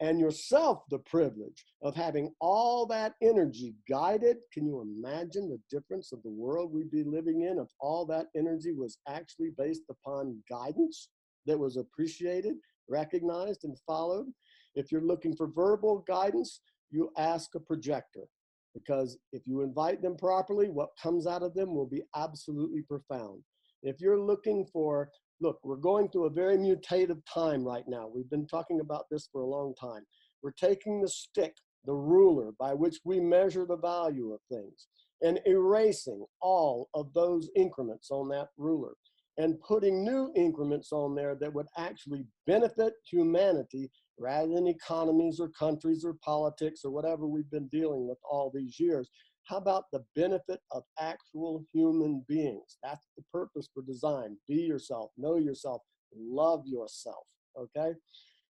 and yourself the privilege, of having all that energy guided. Can you imagine the difference of the world we'd be living in if all that energy was actually based upon guidance that was appreciated, recognized, and followed? If you're looking for verbal guidance, you ask a projector, because if you invite them properly, what comes out of them will be absolutely profound. If you're looking for, look, we're going through a very mutative time right now. We've been talking about this for a long time. We're taking the stick, the ruler by which we measure the value of things, and erasing all of those increments on that ruler and putting new increments on there that would actually benefit humanity rather than economies or countries or politics or whatever we've been dealing with all these years. How about the benefit of actual human beings? That's the purpose for design. Be yourself, know yourself, love yourself, okay?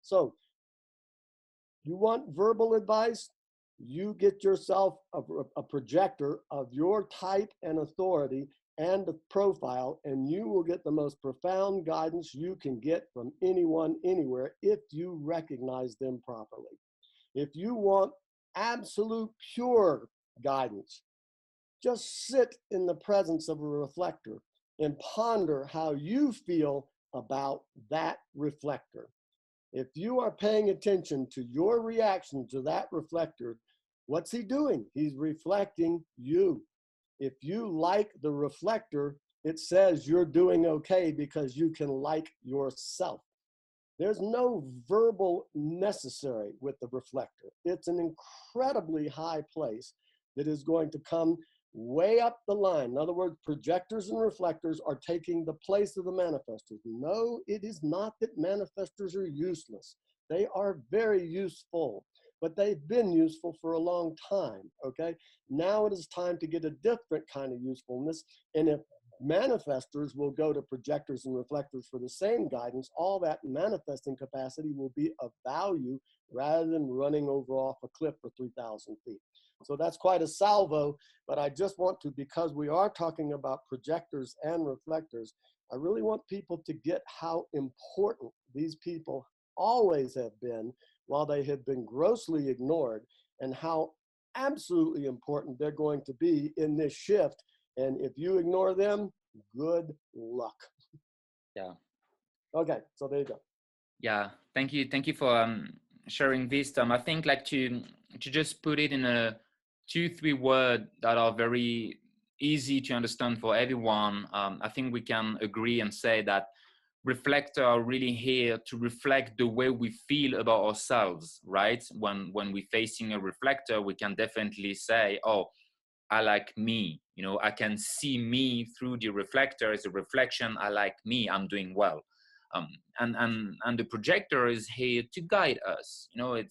So you want verbal advice? You get yourself a projector of your type and authority and a profile, and you will get the most profound guidance you can get from anyone, anywhere, if you recognize them properly. If you want absolute pure guidance, just sit in the presence of a reflector and ponder how you feel about that reflector. If you are paying attention to your reaction to that reflector, what's he doing? He's reflecting you. If you like the reflector, it says you're doing okay because you can like yourself. There's no verbal necessary with the reflector. It's an incredibly high place that is going to come way up the line. In other words, projectors and reflectors are taking the place of the manifestors. No, it is not that manifestors are useless. They are very useful, but they've been useful for a long time, okay? Now it is time to get a different kind of usefulness, and if manifestors will go to projectors and reflectors for the same guidance, all that manifesting capacity will be of value rather than running over off a cliff for 3,000 feet. So that's quite a salvo, but I just want to, because we are talking about projectors and reflectors, I really want people to get how important these people always have been while they have been grossly ignored, and how absolutely important they're going to be in this shift. And if you ignore them, good luck. Yeah. Okay, so there you go. Yeah, thank you for sharing this, Tom. I think like to just put it in a 2-3 word that are very easy to understand for everyone. I think we can agree and say that reflectors are really here to reflect the way we feel about ourselves, right? When we're facing a reflector, we can definitely say, oh, I like me, you know, I can see me through the reflector as a reflection. I like me, I'm doing well. And the projector is here to guide us, you know.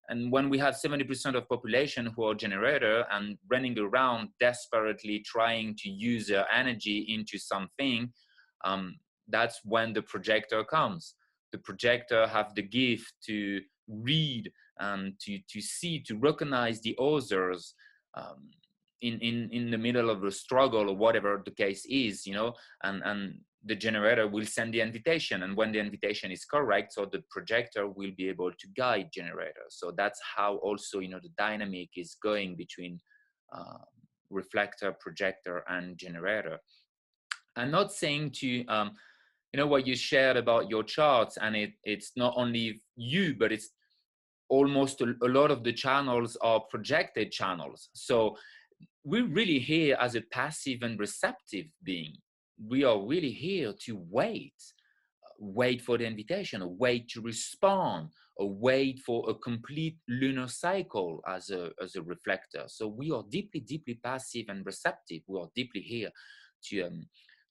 And when we have 70% of population who are generator and running around desperately trying to use their energy into something, that's when the projector comes. The projector have the gift to read and to see, to recognize the others in the middle of a struggle or whatever the case is, you know, and the generator will send the invitation, and when the invitation is correct, so the projector will be able to guide generator. So that's how also, you know, the dynamic is going between reflector, projector, and generator. I'm not saying to you know what you shared about your charts, and it's not only you, but it's almost a lot of the channels are projected channels. So we're really here as a passive and receptive being. We are really here to wait for the invitation, or wait to respond, or wait for a complete lunar cycle as a reflector. So we are deeply passive and receptive. We are deeply here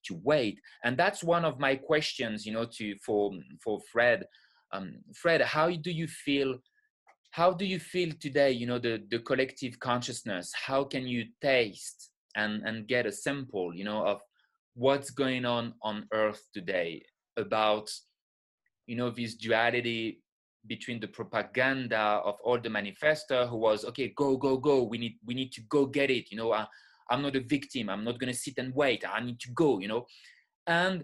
wait. And that's one of my questions, you know, for Fred. Fred, how do you feel today, you know, the collective consciousness? How can you taste and get a sample, you know, of what's going on Earth today about, you know, this duality between the propaganda of all the manifestor who was, okay, go, we need to go get it, you know, I'm not a victim, I'm not going to sit and wait, I need to go, you know, and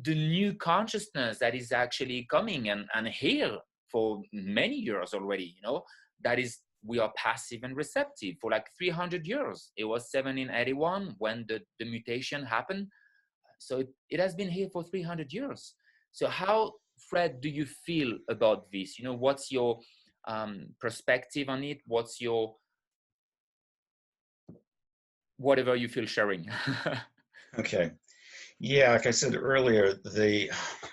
the new consciousness that is actually coming and here for many years already, you know, that is, we are passive and receptive for like 300 years. It was 1781 when the mutation happened. So it has been here for 300 years. So how, Fred, do you feel about this? You know, what's your perspective on it? What's your, whatever you feel sharing? Okay. Yeah, like I said earlier, the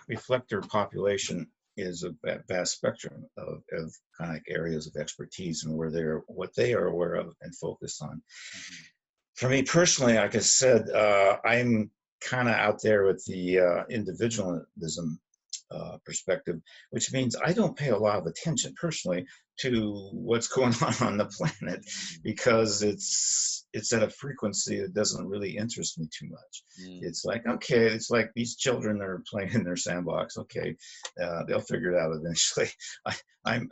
reflector population is a vast spectrum of kind of areas of expertise and what they are aware of and focused on. Mm-hmm. For me personally, like I said, I'm kind of out there with the individualism perspective, which means I don't pay a lot of attention personally to what's going on the planet, because it's at a frequency that doesn't really interest me too much. It's like, okay, it's like these children are playing in their sandbox. Okay, they'll figure it out eventually.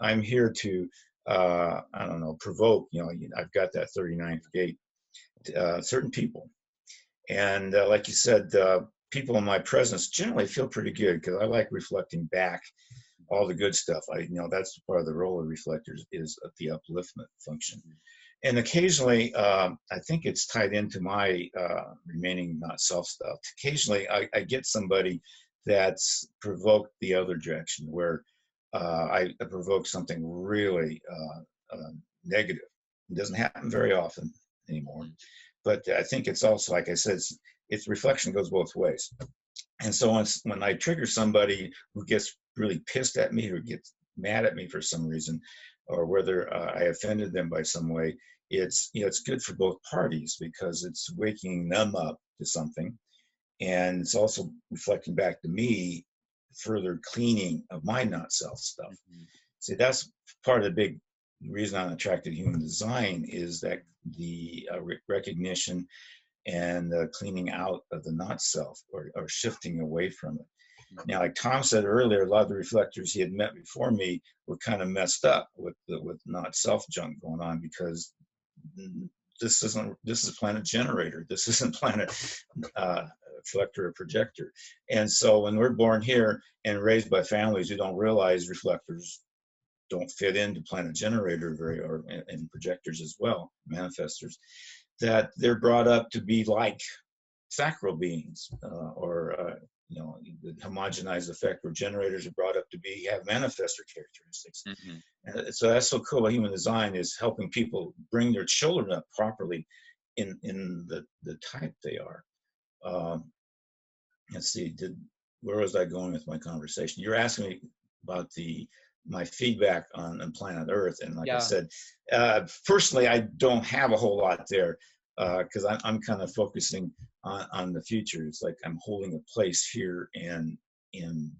I'm here to I don't know, provoke. You know, I've got that 39th gate. Certain people, and like you said, people in my presence generally feel pretty good, because I like reflecting back all the good stuff. You know, that's part of the role of reflectors, is the upliftment function. And occasionally, I think it's tied into my remaining not self stuff. Occasionally, I get somebody that's provoked the other direction, where I provoke something really negative. It doesn't happen very often anymore, but I think it's also, like I said, it's reflection goes both ways. And so when I trigger somebody who gets really pissed at me or gets mad at me for some reason, or whether I offended them by some way, it's, you know, it's good for both parties, because it's waking them up to something, and it's also reflecting back to me further cleaning of my not self stuff. Mm-hmm. See, that's part of the big reason I'm attracted to human design, is that the recognition and cleaning out of the not self, or shifting away from it. Now, like Tom said earlier, a lot of the reflectors he had met before me were kind of messed up with not self junk going on, because this is planet generator. This isn't planet reflector or projector. And so when we're born here and raised by families who don't realize reflectors don't fit into planet generator and projectors as well, manifestors, that they're brought up to be like sacral beings, or you know, the homogenized effect, where generators are brought up to have manifestor characteristics. Mm-hmm. And so that's so cool about human design, is helping people bring their children up properly in the type they are. Let's see, where was I going with my conversation? You're asking me about my feedback on planet Earth, and like I said, personally, I don't have a whole lot there, because I'm kind of focusing on the future. It's like I'm holding a place here and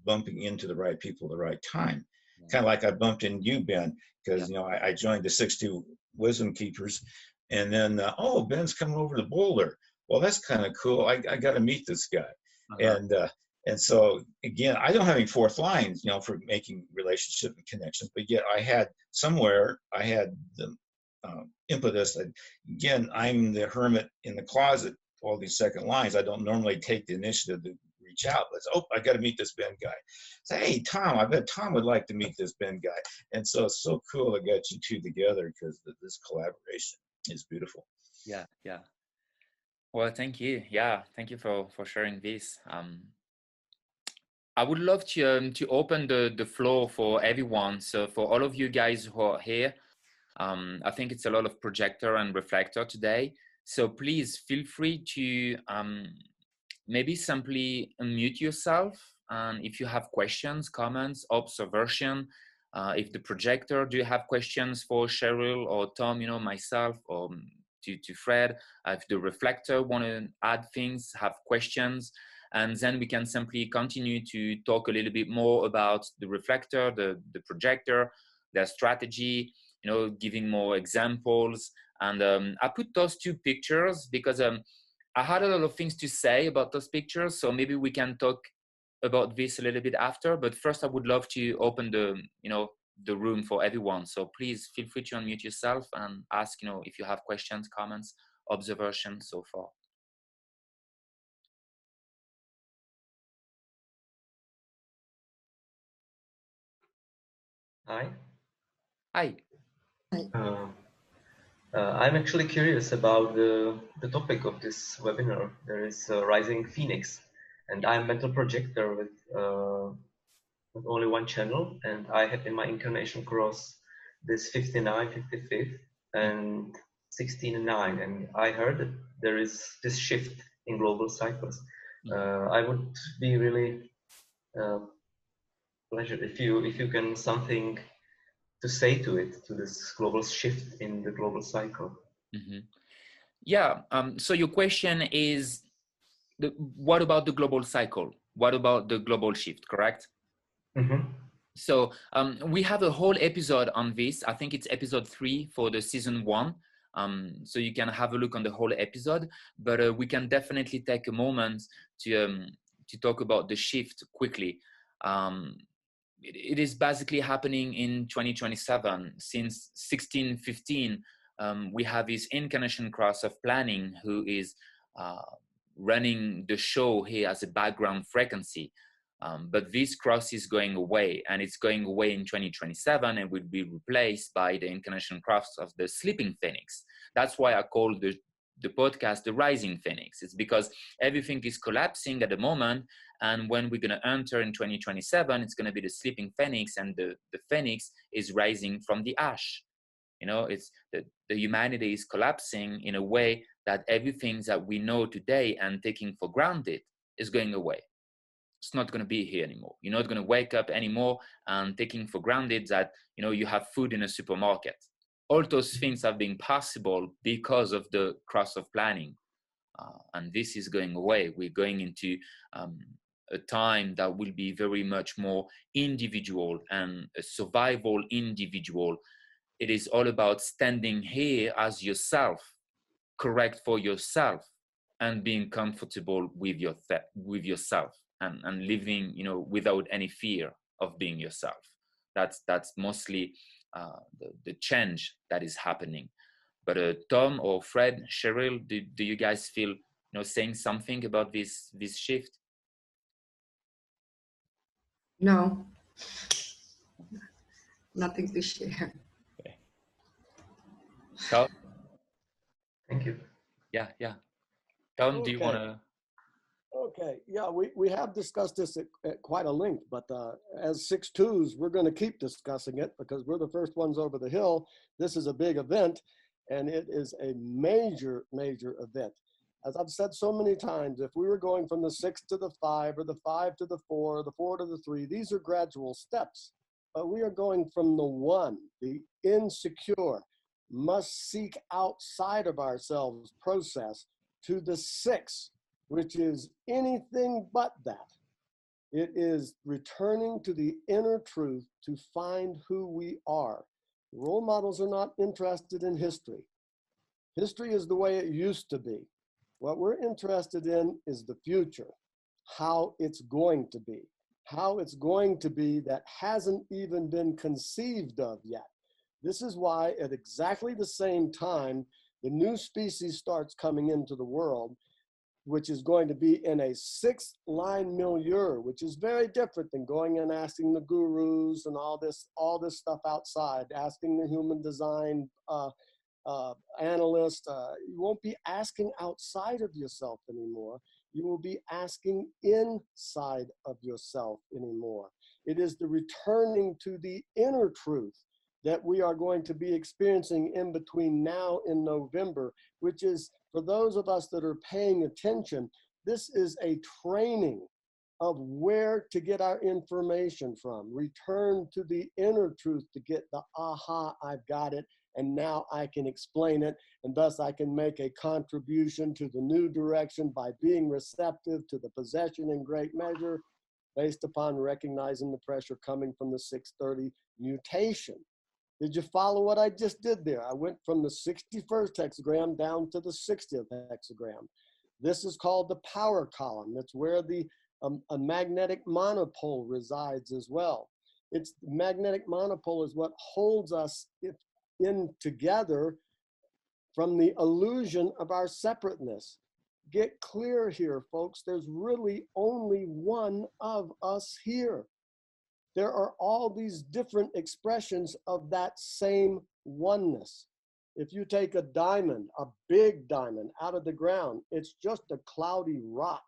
bumping into the right people at the right time. Yeah. Kind of like I bumped into you, Ben, because you know, I joined the 6-2 Wisdom Keepers, and then oh, Ben's coming over to Boulder. Well, that's kind of cool. I got to meet this guy. Uh-huh. And so again, I don't have any fourth lines, you know, for making relationship and connections, but yet I had the impetus. Again, I'm the hermit in the closet, all these second lines. I don't normally take the initiative to reach out. I got to meet this Ben guy. Say, hey, Tom, I bet Tom would like to meet this Ben guy. And so it's so cool to get you two together, because this collaboration is beautiful. Yeah. Well, thank you. Yeah, thank you for sharing this. I would love to open the floor for everyone. So for all of you guys who are here, I think it's a lot of projector and reflector today. So please feel free to maybe simply unmute yourself. And if you have questions, comments, observation, if the projector, do you have questions for Cheryl or Tom, you know, myself, or to Fred. If the Reflector want to add things, have questions, and then we can simply continue to talk a little bit more about the Reflector, the Projector, their strategy, you know, giving more examples. And I put those two pictures because I had a lot of things to say about those pictures. So maybe we can talk about this a little bit after. But first, I would love to open the, you know, the room for everyone. So please feel free to unmute yourself and ask, you know, if you have questions, comments, observations so far. Hi. Hi. I'm actually curious about the topic of this webinar. There is Rising Phoenix, and I'm mental projector with only one channel, and I had in my incarnation cross this 59, 55th, and 16 and 9, and I heard that there is this shift in global cycles. I would be really pleasured if you can something to say to it, to this global shift in the global cycle. Mm-hmm. Yeah. So your question is, what about the global cycle? What about the global shift, correct? Mm-hmm. So we have a whole episode on this. I think it's episode 3 for the season 1. So you can have a look on the whole episode, but we can definitely take a moment to talk about the shift quickly. It is basically happening in 2027. Since 1615, we have this incarnation cross of planning who is running the show here as a background frequency. But this cross is going away, and it's going away in 2027 and will be replaced by the incarnation cross of the sleeping phoenix. That's why I call the podcast the Rising Phoenix. It's because everything is collapsing at the moment, and when we're going to enter in 2027, it's going to be the sleeping phoenix, and the phoenix is rising from the ash. You know, it's the humanity is collapsing in a way that everything that we know today and taking for granted is going away. It's not going to be here anymore. You're not going to wake up anymore and taking for granted that, you know, you have food in a supermarket. All those things have been possible because of the cross of planning. And this is going away. We're going into a time that will be very much more individual and a survival individual. It is all about standing here as yourself, correct for yourself, and being comfortable with yourself. And living, you know, without any fear of being yourself. That's mostly the change that is happening. But Tom or Fred, Cheryl, do you guys feel, you know, saying something about this shift? No, nothing to share. Okay. Tom? Thank you. Yeah. Tom, Okay. do you want to? Okay, yeah, we have discussed this at quite a length, but as 6-2s, we're going to keep discussing it because we're the first ones over the hill. This is a big event, and it is a major, major event. As I've said so many times, if we were going from the 6 to the 5, or the 5 to the 4, or the 4 to the 3, these are gradual steps. But we are going from the 1, the insecure, must seek outside of ourselves process, to the 6, which is anything but that. It is returning to the inner truth to find who we are. Role models are not interested in history. History is the way it used to be. What we're interested in is the future, how it's going to be. How it's going to be that hasn't even been conceived of yet. This is why at exactly the same time, the new species starts coming into the world, which is going to be in a 6-line milieu, which is very different than going and asking the gurus and all this stuff outside, asking the human design analyst. You won't be asking outside of yourself anymore. You will be asking inside of yourself anymore. It is the returning to the inner truth that we are going to be experiencing in between now and November, which is, for those of us that are paying attention, this is a training of where to get our information from. Return to the inner truth to get the aha, I've got it. and now I can explain it, and thus I can make a contribution to the new direction by being receptive to the possession in great measure based upon recognizing the pressure coming from the 630 mutation. Did you follow what I just did there? I went from the 61st hexagram down to the 60th hexagram. This is called the power column. That's where the a magnetic monopole resides as well. It's magnetic monopole is what holds us in together from the illusion of our separateness. Get clear here, folks. There's really only one of us here. There are all these different expressions of that same oneness. If you take a diamond, a big diamond out of the ground, it's just a cloudy rock.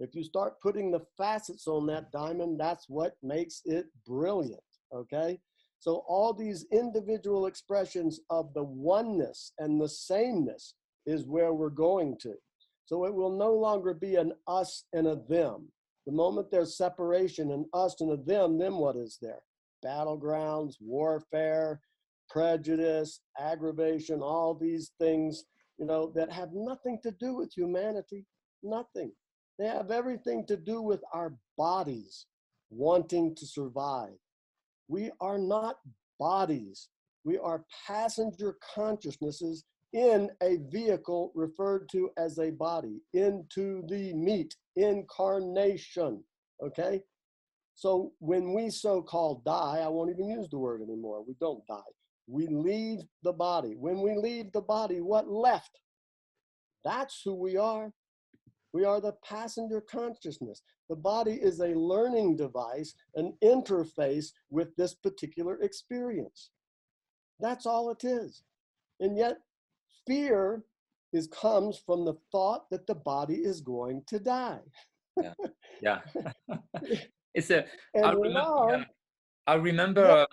If you start putting the facets on that diamond, that's what makes it brilliant, okay? So all these individual expressions of the oneness and the sameness is where we're going to. So it will no longer be an us and a them. The moment there's separation, an us and a them, then what is there? Battlegrounds, warfare, prejudice, aggravation, all these things, you know, that have nothing to do with humanity, nothing. They have everything to do with our bodies wanting to survive. We are not bodies. We are passenger consciousnesses in a vehicle referred to as a body, into the meat, incarnation, okay? So when we so-called die, I won't even use the word anymore. We don't die. We leave the body. When we leave the body, what left? That's who we are. We are the passenger consciousness. The body is a learning device, an interface with this particular experience. That's all it is. And yet, fear comes from the thought that the body is going to die. Yeah. It's a, And I remember, love, I remember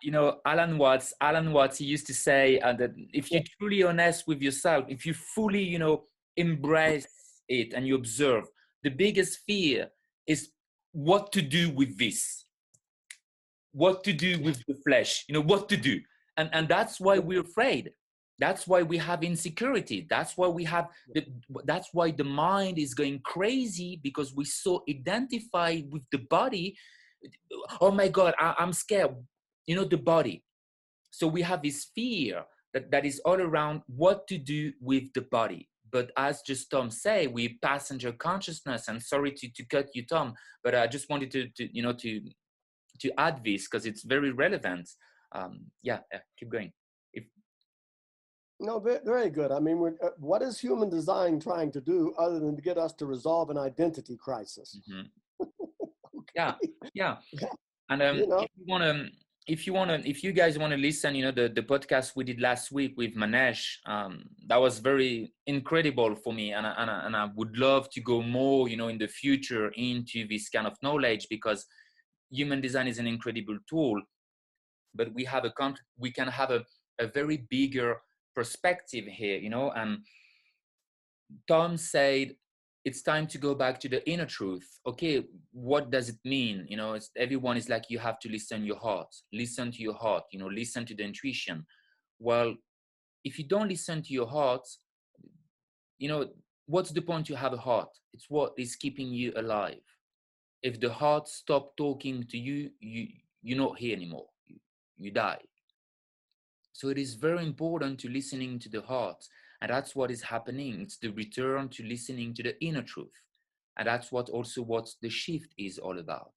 you know, Alan Watts, he used to say that if you're truly honest with yourself, if you fully, you know, embrace it and you observe, the biggest fear is what to do with this, what to do with the flesh, you know, what to do. And that's why we're afraid. That's why we have insecurity. That's why we have, that's why the mind is going crazy, because we so identify with the body. Oh my God, I'm scared, you know, the body. So we have this fear that is all around what to do with the body. But as just Tom say, we passenger consciousness, and sorry to cut you, Tom, but I just wanted to you know, to add this because it's very relevant. Yeah, keep going. No, very good. I mean, what is human design trying to do other than to get us to resolve an identity crisis? Mm-hmm. Okay. Yeah. And you know? if you guys want to listen, you know, the podcast we did last week with Manesh, that was very incredible for me, and I would love to go more, you know, in the future into this kind of knowledge, because human design is an incredible tool, but we can have a very bigger perspective here, you know. And Tom said it's time to go back to the inner truth. Okay, what does it mean? You know, everyone is like, you have to listen to your heart, you know, listen to the intuition. Well, if you don't listen to your heart, you know, what's the point to have a heart? It's what is keeping you alive. If the heart stops talking to you, you're not here anymore. You die. So it is very important to listening to the heart. And that's what is happening. It's the return to listening to the inner truth. And that's what the shift is all about.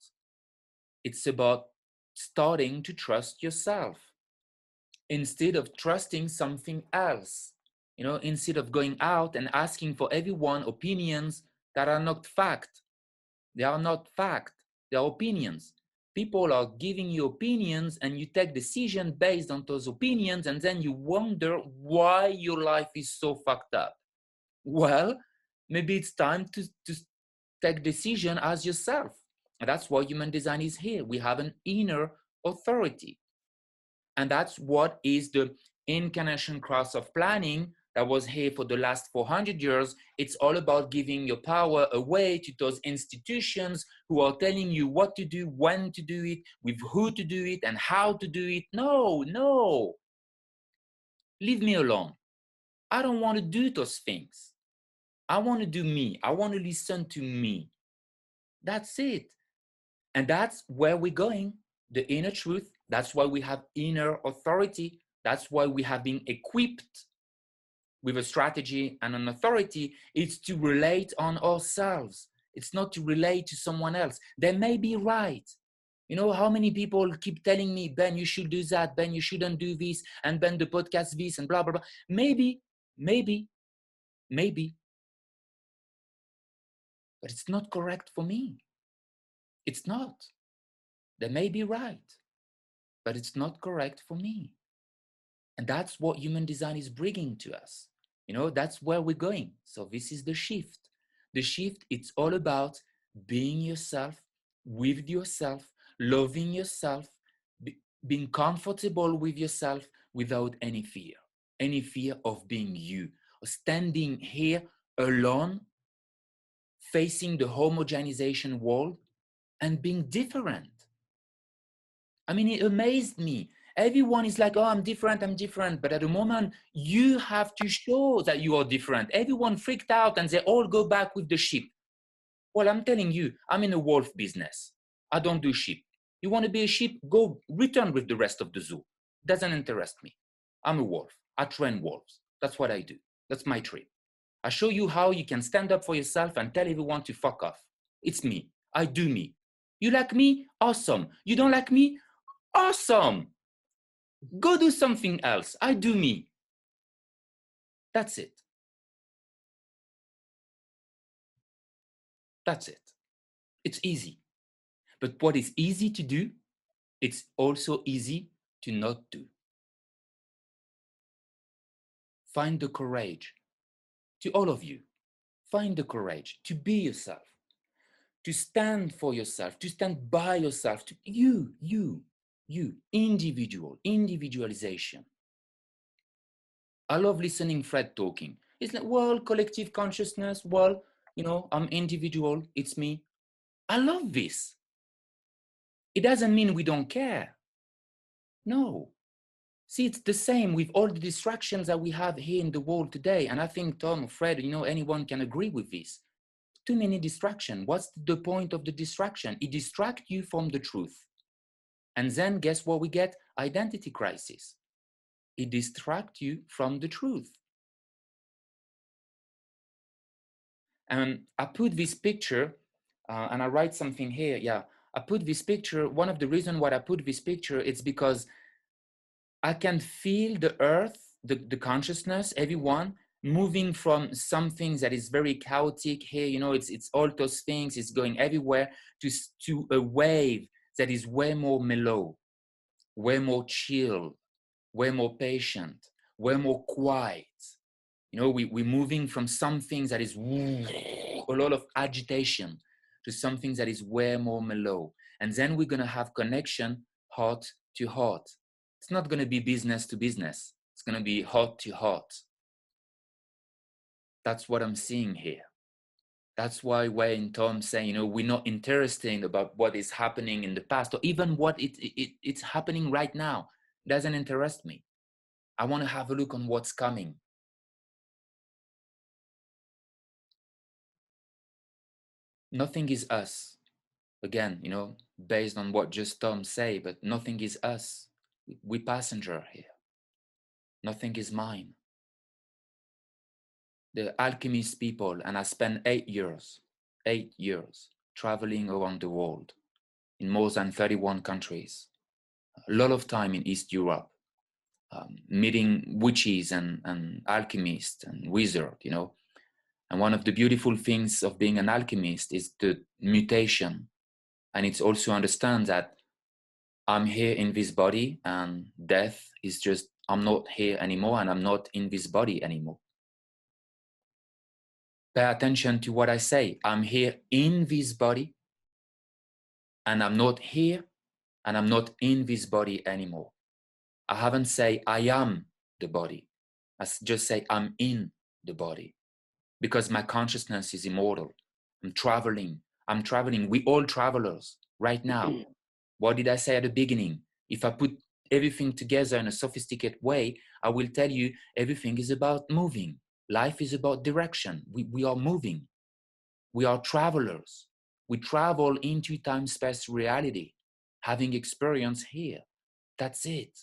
It's about starting to trust yourself instead of trusting something else. You know, instead of going out and asking for everyone opinions that are not fact. They are not fact. They are opinions. People are giving you opinions, and you take decisions based on those opinions, and then you wonder why your life is so fucked up. Well, maybe it's time to take decision as yourself. And that's why human design is here. We have an inner authority. And that's what is the incarnation cross of planning that was here for the last 400 years. It's all about giving your power away to those institutions who are telling you what to do, when to do it, with who to do it, and how to do it. No. Leave me alone. I don't want to do those things. I want to do me. I want to listen to me. That's it. And that's where we're going, the inner truth. That's why we have inner authority. That's why we have been equipped with a strategy and an authority. It's to relate on ourselves. It's not to relate to someone else. They may be right. You know, how many people keep telling me, Ben, you should do that, Ben, you shouldn't do this, and Ben, the podcast this, and blah, blah, blah. Maybe. But it's not correct for me. It's not. They may be right, but it's not correct for me. And that's what human design is bringing to us. You know, that's where we're going. So this is the shift. The shift, it's all about being yourself, with yourself, loving yourself, being comfortable with yourself without any fear of being you, or standing here alone, facing the homogenization world and being different. I mean, it amazed me. Everyone is like, oh, I'm different. But at the moment, you have to show that you are different. Everyone freaked out and they all go back with the sheep. Well, I'm telling you, I'm in a wolf business. I don't do sheep. You want to be a sheep? Go return with the rest of the zoo. Doesn't interest me. I'm a wolf. I train wolves. That's what I do. That's my trip. I show you how you can stand up for yourself and tell everyone to fuck off. It's me. I do me. You like me? Awesome. You don't like me? Awesome. Go do something else. I do me. That's it. That's it. It's easy. But what is easy to do, it's also easy to not do. Find the courage. To all of you, find the courage to be yourself, to stand for yourself, to stand by yourself, to you, individualization. I love listening Fred talking. It's like, well, collective consciousness, well, you know, I'm individual, it's me. I love this. It doesn't mean we don't care. No. See, it's the same with all the distractions that we have here in the world today. And I think Tom, Fred, you know, anyone can agree with this. Too many distractions. What's the point of the distraction? It distracts you from the truth. And then guess what we get? Identity crisis. It distracts you from the truth. And I put this picture, and I write something here. Yeah, I put this picture. One of the reasons why I put this picture, it's because I can feel the earth, the consciousness, everyone moving from something that is very chaotic here. You know, it's all those things. It's going everywhere to a wave that is way more mellow, way more chill, way more patient, way more quiet. You know, we're moving from something that is a lot of agitation to something that is way more mellow. And then we're going to have connection heart to heart. It's not going to be business to business. It's going to be heart to heart. That's what I'm seeing here. That's why when Tom saying, you know, we're not interested about what is happening in the past or even what it's happening right now. It doesn't interest me. I want to have a look on what's coming. Nothing is us. Again, you know, based on what just Tom say, but nothing is us. We passenger here. Nothing is mine. The alchemist people, and I spent 8 years traveling around the world in more than 31 countries. A lot of time in East Europe, meeting witches and alchemists and wizards, you know. And one of the beautiful things of being an alchemist is the mutation. And it's also understand that I'm here in this body and death is just, I'm not here anymore and I'm not in this body anymore. Pay attention to what I say. I'm here in this body and I'm not here and I'm not in this body anymore. I haven't say I am the body. I just say I'm in the body because my consciousness is immortal. I'm traveling. We all travelers right now. What did I say at the beginning? If I put everything together in a sophisticated way, I will tell you everything is about moving. Life is about direction. We are moving. We are travelers. We travel into time-space reality, having experience here. That's it.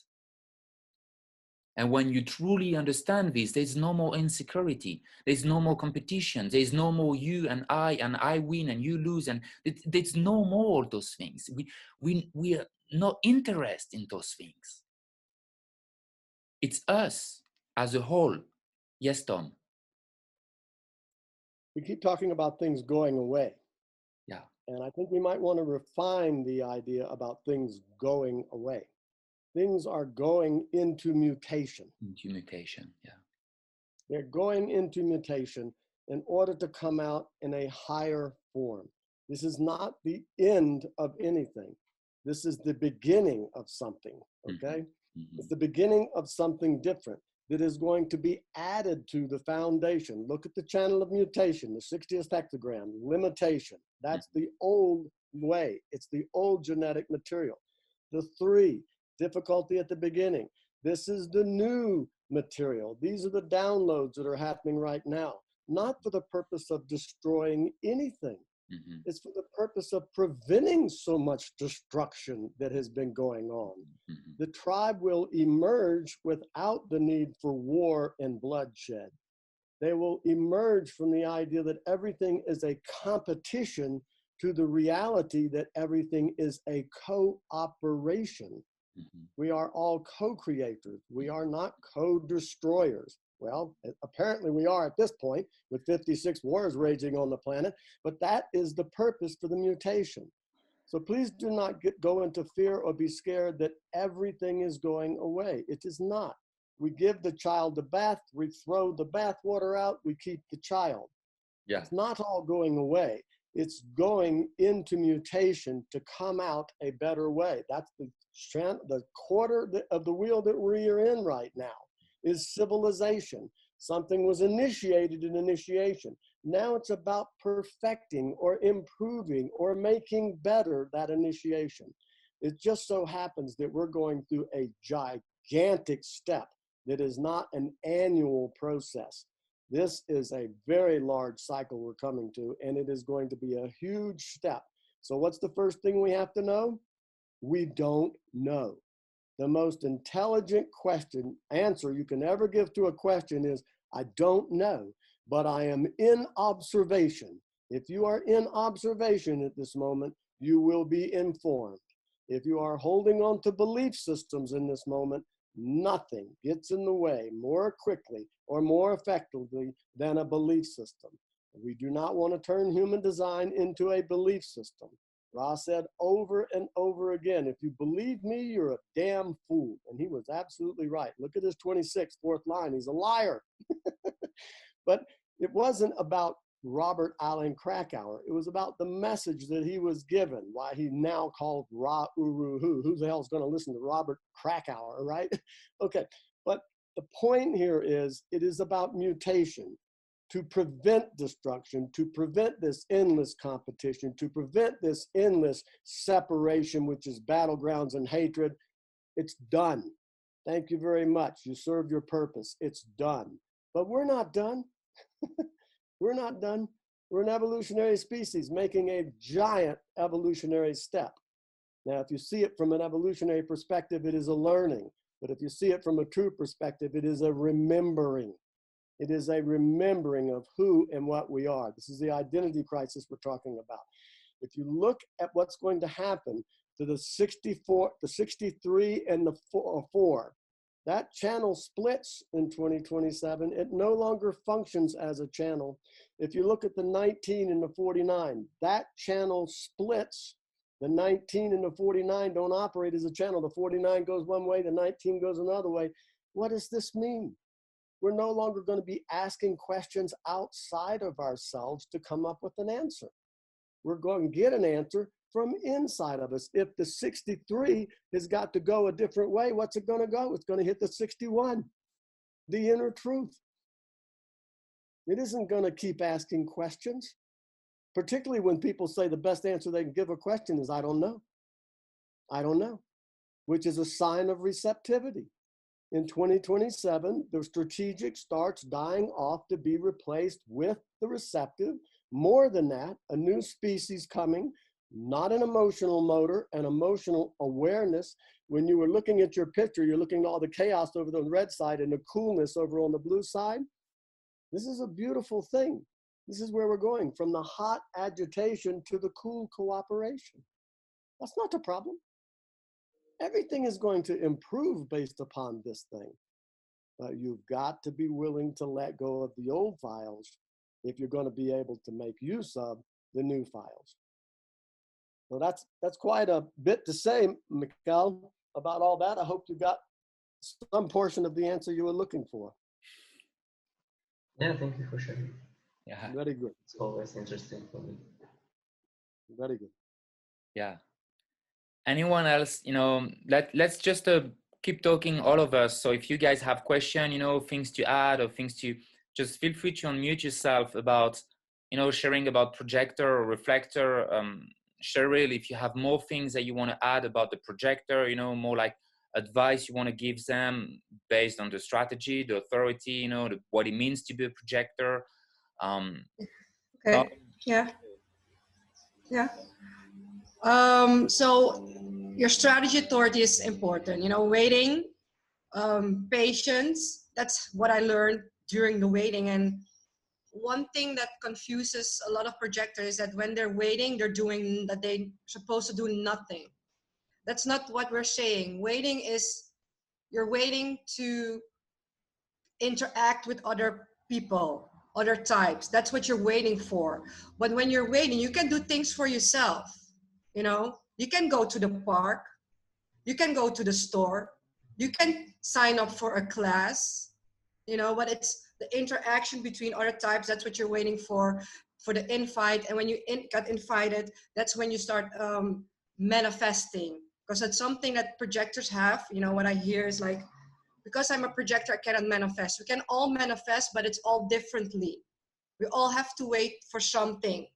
And when you truly understand this, there's no more insecurity. There's no more competition. There's no more you and I win and you lose. And there's no more of those things. We are not interested in those things. It's us as a whole. Yes, Tom? We keep talking about things going away. Yeah. And I think we might want to refine the idea about things going away. Things are going into mutation. Into mutation, yeah. They're going into mutation in order to come out in a higher form. This is not the end of anything. This is the beginning of something, okay? Mm-hmm. It's the beginning of something different that is going to be added to the foundation. Look at the channel of mutation, the 60th hexagram, limitation. That's the old way. It's the old genetic material. The 3, difficulty at the beginning. This is the new material. These are the downloads that are happening right now, not for the purpose of destroying anything. Mm-hmm. It's for the purpose of preventing so much destruction that has been going on. Mm-hmm. The tribe will emerge without the need for war and bloodshed. They will emerge from the idea that everything is a competition to the reality that everything is a cooperation. Mm-hmm. We are all co-creators. We are not co-destroyers. Well, apparently we are at this point with 56 wars raging on the planet, but that is the purpose for the mutation. So please do not go into fear or be scared that everything is going away. It is not. We give the child the bath, we throw the bath water out, we keep the child. Yeah. It's not all going away. It's going into mutation to come out a better way. That's the quarter of the wheel that we're in right now is civilization. Something was initiated in initiation. Now it's about perfecting or improving or making better that initiation. It just so happens that we're going through a gigantic step that is not an annual process. This is a very large cycle we're coming to, and it is going to be a huge step. So what's the first thing we have to know? We don't know. The most intelligent answer you can ever give to a question is, I don't know, but I am in observation. If you are in observation at this moment, you will be informed. If you are holding on to belief systems in this moment, nothing gets in the way more quickly or more effectively than a belief system. We do not want to turn human design into a belief system. Ra said over and over again, if you believe me, you're a damn fool. And he was absolutely right. Look at his 26th, 4th line. He's a liar. But it wasn't about Robert Allen Krakauer. It was about the message that he was given, why he now called Ra Uru Hu. Who the hell is going to listen to Robert Krakauer, right? Okay, but the point here is it is about mutation. To prevent destruction, to prevent this endless competition, to prevent this endless separation, which is battlegrounds and hatred. It's done. Thank you very much. You served your purpose. It's done. But we're not done. We're not done. We're an evolutionary species making a giant evolutionary step. Now, if you see it from an evolutionary perspective, it is a learning. But if you see it from a true perspective, it is a remembering. It is a remembering of who and what we are. This is the identity crisis we're talking about. If you look at what's going to happen to the 64, the 63 and the 4, that channel splits in 2027. It no longer functions as a channel. If you look at the 19 and the 49, that channel splits. The 19 and the 49 don't operate as a channel. The 49 goes one way, the 19 goes another way. What does this mean? We're no longer going to be asking questions outside of ourselves to come up with an answer. We're going to get an answer from inside of us. If the 63 has got to go a different way, what's it going to go? It's going to hit the 61, the inner truth. It isn't going to keep asking questions, particularly when people say the best answer they can give a question is, I don't know. I don't know, which is a sign of receptivity. in 2027, the strategic starts dying off to be replaced with the receptive. More than that, a new species coming, not an emotional motor, an emotional awareness. When you were looking at your picture, you're looking at all the chaos over on the red side and the coolness over on the blue side. This is a beautiful thing. This is where we're going, from the hot agitation to the cool cooperation. That's not the problem. Everything is going to improve based upon this thing. But you've got to be willing to let go of the old files if you're going to be able to make use of the new files. So that's quite a bit to say, Mikkel, about all that. I hope you got some portion of the answer you were looking for. Yeah, thank you for sharing. Yeah. Very good. It's always interesting for me. Very good. Yeah. Anyone else, let's just keep talking, all of us. So if you guys have questions, things to add or things to, just feel free to unmute yourself about, sharing about Projector or Reflector. Cheryl, if you have more things that you want to add about the Projector, more like advice you want to give them based on the strategy, the authority, what it means to be a Projector. Okay. Yeah. So your strategy authority is important. Waiting, patience. That's what I learned during the waiting. And one thing that confuses a lot of projectors is that when they're waiting, they're supposed to do nothing. That's not what we're saying. Waiting is, you're waiting to interact with other people, other types. That's what you're waiting for. But when you're waiting, you can do things for yourself. You can go to the park, you can go to the store, you can sign up for a class, but it's the interaction between other types. That's what you're waiting for the invite. And when you got invited, that's when you start manifesting, because that's something that projectors have. What I hear is like, because I'm a projector, I cannot manifest. We can all manifest, but it's all differently. We all have to wait for something.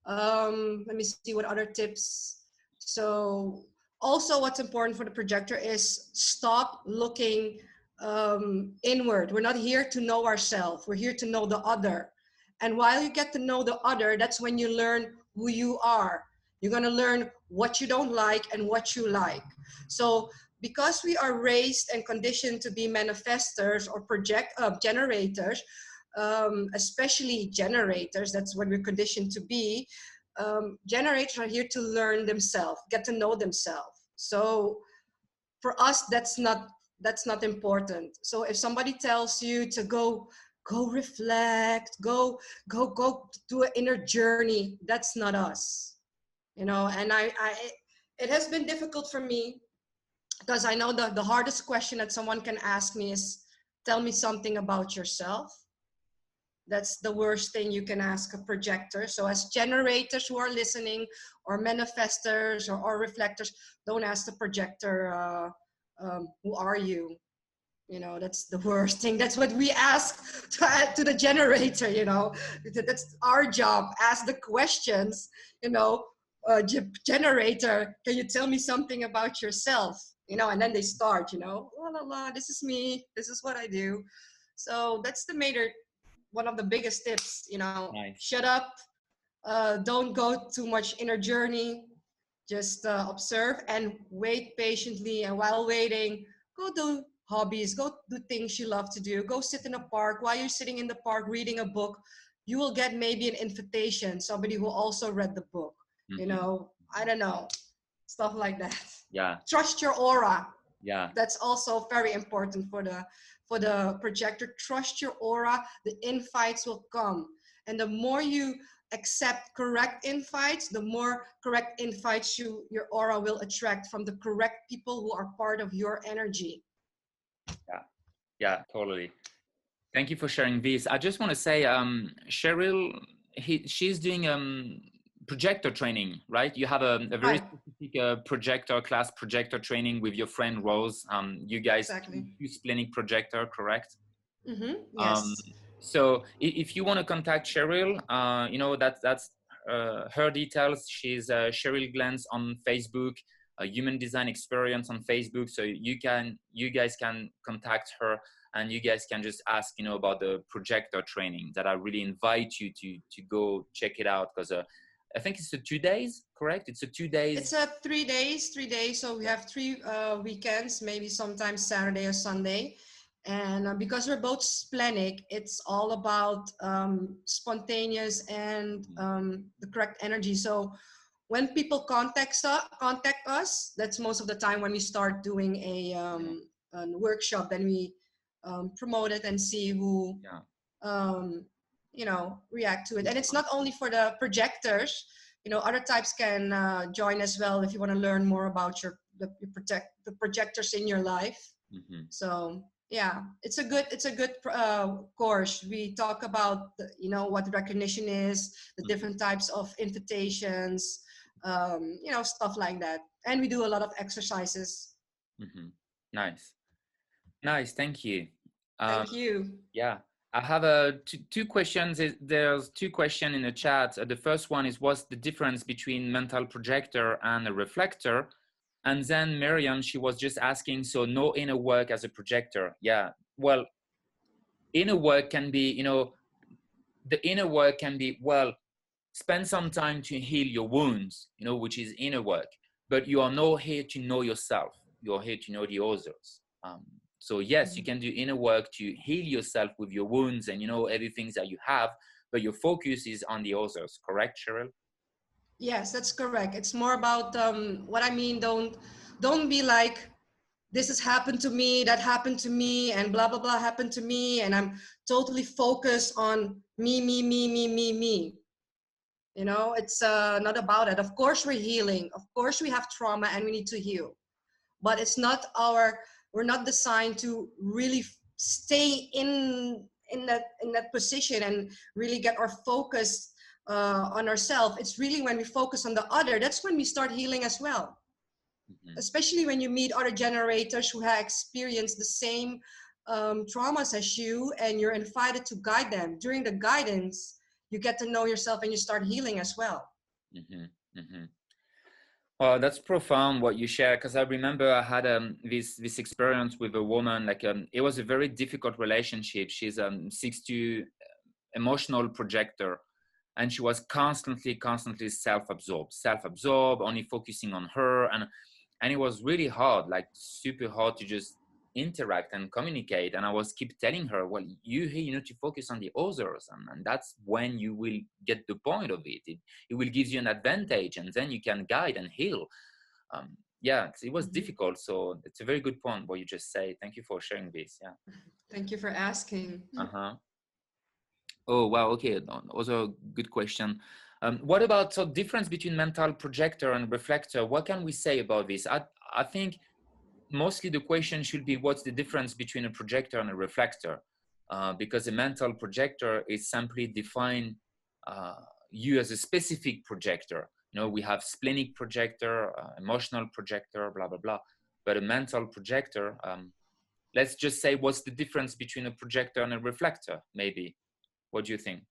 Let me see what other tips. So also what's important for the projector is stop looking inward. We're not here to know ourselves. We're here to know the other. And while you get to know the other, that's when you learn who you are. You're going to learn what you don't like and what you like. So because we are raised and conditioned to be manifestors or generators, especially generators, that's what we're conditioned to be. Generators are here to learn themselves, get to know themselves. So for us, that's not important. So if somebody tells you to go reflect, go do an inner journey, that's not us, And it has been difficult for me, because I know the hardest question that someone can ask me is, tell me something about yourself. That's the worst thing you can ask a projector. So as generators who are listening, or manifestors or reflectors, don't ask the projector, who are you? That's the worst thing. That's what we ask to the generator, That's our job. Ask the questions, generator, can you tell me something about yourself? And then they start, la la la, this is me, this is what I do. So that's one of the biggest tips, Nice. Shut up, don't go too much inner journey, just observe and wait patiently. And while waiting, go do hobbies, go do things you love to do, go sit in a park. While you're sitting in the park reading a book, you will get maybe an invitation, somebody who also read the book. I don't know, stuff like that. Yeah. Trust your aura. Yeah. That's also very important for the projector. Trust your aura. The invites will come. And the more you accept correct invites, the more correct invites your aura will attract from the correct people who are part of your energy. Yeah, totally. Thank you for sharing this. I just want to say, Cheryl, she's doing projector training, right? You have a very specific projector class, projector training with your friend Rose. You guys use planning projector, correct? Mm-hmm. Yes. So if you want to contact Cheryl, that's her details. She's Cheryl Glantz on Facebook. Human Design Experience on Facebook. So you guys can contact her, and you guys can just ask, you know, about the projector training that I really invite you to go check it out, because I think it's a 2 days, correct? It's a 2 days. It's a 3 days, 3 days. So we have 3 weekends, maybe sometimes Saturday or Sunday. And because we're both splenic, it's all about spontaneous and the correct energy. So when people contact us, that's most of the time when we start doing a workshop. Then we promote it and see who you know, react to it. And it's not only for the projectors. You know, other types can join as well if you want to learn more about the projectors in your life. So yeah, it's a good course. We talk about you know, what recognition is, the different types of invitations, you know, stuff like that. And we do a lot of exercises. Nice, thank you. Thank you. Yeah, I have two questions. There's 2 questions in the chat. The first one is, what's the difference between mental projector and a reflector? And then Miriam, she was just asking, so no inner work as a projector. Yeah, well, inner work can be, you know, the inner work can be, well, spend some time to heal your wounds, you know, which is inner work. But you are not here to know yourself. You're here to know the others. So yes, you can do inner work to heal yourself with your wounds and, you know, everything that you have, but your focus is on the others. Correct, Cheryl? Yes, that's correct. It's more about what I mean. Don't be like, this has happened to me, that happened to me, and blah, blah, blah happened to me. And I'm totally focused on me. You know, it's not about it. Of course we're healing. Of course we have trauma and we need to heal. But it's not we're not designed to really stay in that position and really get our focus on ourselves. It's really when we focus on the other, that's when we start healing as well. Especially when you meet other generators who have experienced the same traumas as you, and you're invited to guide them. During the guidance, you get to know yourself and you start healing as well. Well, that's profound what you share, because I remember I had this experience with a woman. Like it was a very difficult relationship. She's 6'2" emotional projector, and she was constantly self-absorbed, only focusing on her, and it was really hard, like super hard to just interact and communicate. And I was keep telling her, well, you need to focus on the others, and that's when you will get the point of it. It will give you an advantage, and then you can guide and heal. Yeah, it was difficult. So it's a very good point what you just say. Thank you for sharing this. Yeah, thank you for asking. Oh wow, okay, also a good question. What about the difference between mental projector and reflector? What can we say about this? I think mostly the question should be, what's the difference between a projector and a reflector? Because a mental projector is simply define you as a specific projector. You know, we have splenic projector, emotional projector, blah, blah, blah. But a mental projector, let's just say, what's the difference between a projector and a reflector, maybe? What do you think?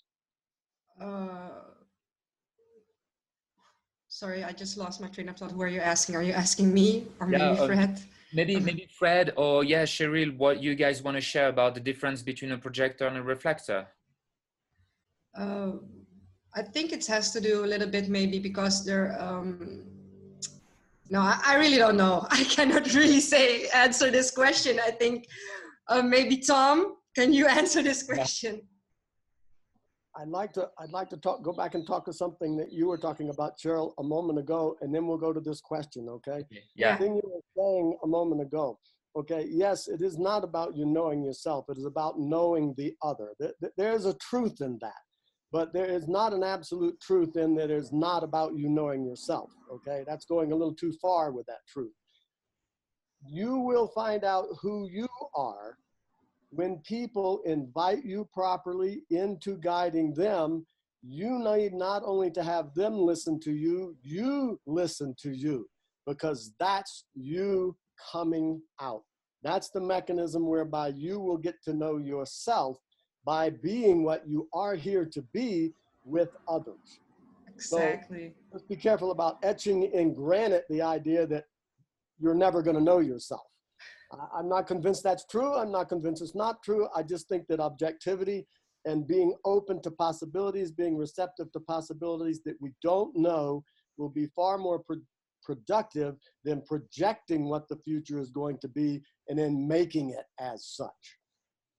Sorry, I just lost my train of thought. Who are you asking? Are you asking me or maybe Fred? Maybe Fred or Cheryl, what you guys want to share about the difference between a projector and a reflector? I think it has to do a little bit maybe because they're, no, I really don't know. I cannot really answer this question. I think maybe Tom, can you answer this question? I'd like to go back and talk to something that you were talking about, Cheryl, a moment ago, and then we'll go to this question, okay? Yeah. The thing you were saying a moment ago, okay, yes, it is not about you knowing yourself. It is about knowing the other. There is a truth in that, but there is not an absolute truth in that it is not about you knowing yourself, okay? That's going a little too far with that truth. You will find out who you are when people invite you properly into guiding them. You need not only to have them listen to you, you listen to you, because that's you coming out. That's the mechanism whereby you will get to know yourself by being what you are here to be with others. Exactly. So let's be careful about etching in granite the idea that you're never going to know yourself. I'm not convinced that's true. I'm not convinced it's not true. I just think that objectivity and being open to possibilities, being receptive to possibilities that we don't know will be far more productive than projecting what the future is going to be and then making it as such.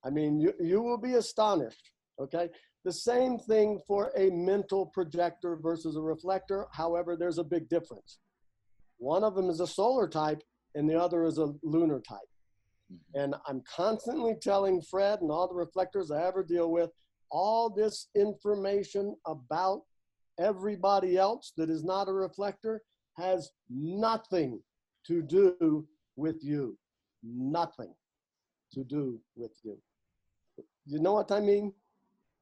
I mean, you will be astonished, okay? The same thing for a mental projector versus a reflector. However, there's a big difference. One of them is a solar type and the other is a lunar type. And I'm constantly telling Fred and all the reflectors I ever deal with, all this information about everybody else that is not a reflector has nothing to do with you. Nothing to do with you. You know what I mean?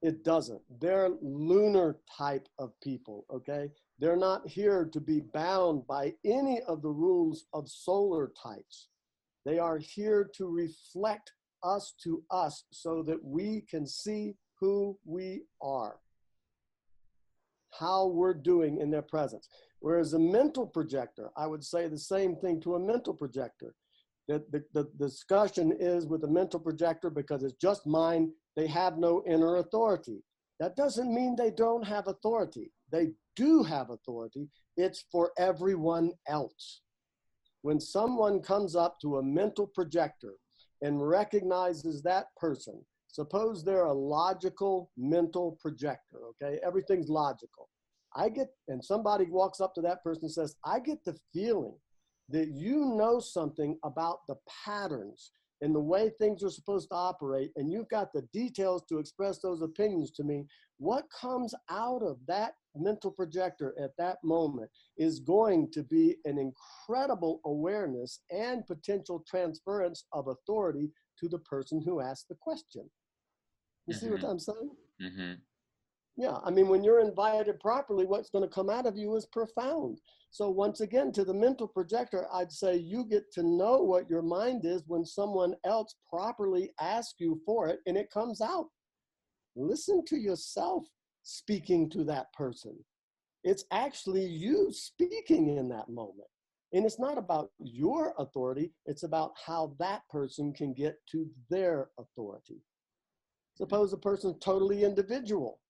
It doesn't. They're lunar type of people, okay? They're not here to be bound by any of the rules of solar types. They are here to reflect us to us so that we can see who we are, how we're doing in their presence. Whereas a mental projector, I would say the same thing to a mental projector. The discussion is with a mental projector because it's just mine, they have no inner authority. That doesn't mean they don't have authority. They do have authority. It's for everyone else. When someone comes up to a mental projector and recognizes that person, suppose they're a logical mental projector, okay? Everything's logical. And somebody walks up to that person and says, I get the feeling that you know something about the patterns and the way things are supposed to operate, and you've got the details to express those opinions to me. What comes out of that mental projector at that moment is going to be an incredible awareness and potential transference of authority to the person who asked the question. You see what I'm saying? Yeah, I mean, when you're invited properly, what's going to come out of you is profound. So once again, to the mental projector, I'd say you get to know what your mind is when someone else properly asks you for it and it comes out. Listen to yourself speaking to that person. It's actually you speaking in that moment. And it's not about your authority, it's about how that person can get to their authority. Suppose a person's totally individual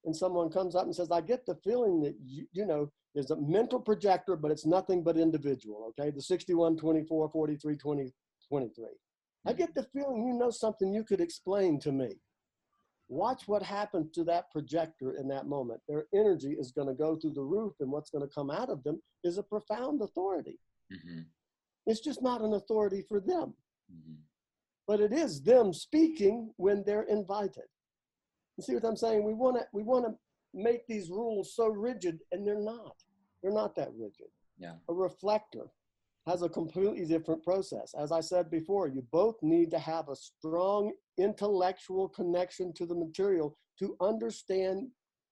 and someone comes up and says, I get the feeling that, you know, there's a mental projector, but it's nothing but individual, okay? The 61, 24, 43, 20, 23. I get the feeling you know something you could explain to me. Watch what happens to that projector in that moment. Their energy is going to go through the roof, and what's going to come out of them is a profound authority. It's just not an authority for them, but it is them speaking when they're invited. You see what I'm saying? We want to make these rules so rigid, and they're not. They're not that rigid. Yeah. A reflector has a completely different process. As I said before, you both need to have a strong intellectual connection to the material to understand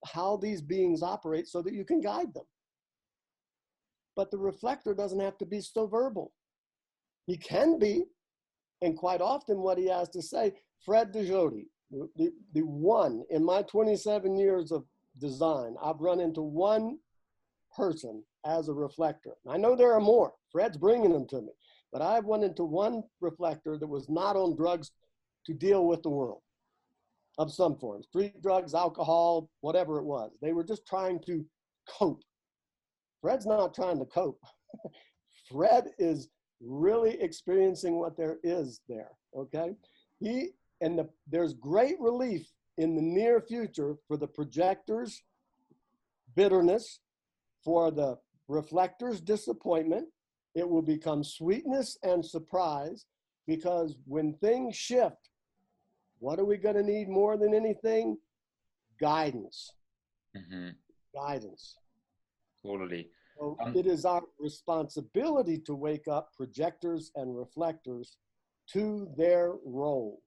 how these beings operate so that you can guide them. But the reflector doesn't have to be so verbal. He can be, and quite often what he has to say, Fred DeJody, the one in my 27 years of design, I've run into one person as a reflector. I know there are more. Fred's bringing them to me. But I've run into one reflector that was not on drugs to deal with the world of some form. Street drugs, alcohol, whatever it was. They were just trying to cope. Fred's not trying to cope. Fred is really experiencing what there is there, okay? There's great relief in the near future for the projectors' bitterness, for the reflectors' disappointment. It will become sweetness and surprise, because when things shift, what are we going to need more than anything? Guidance. Guidance. Totally. So it is our responsibility to wake up projectors and reflectors to their role.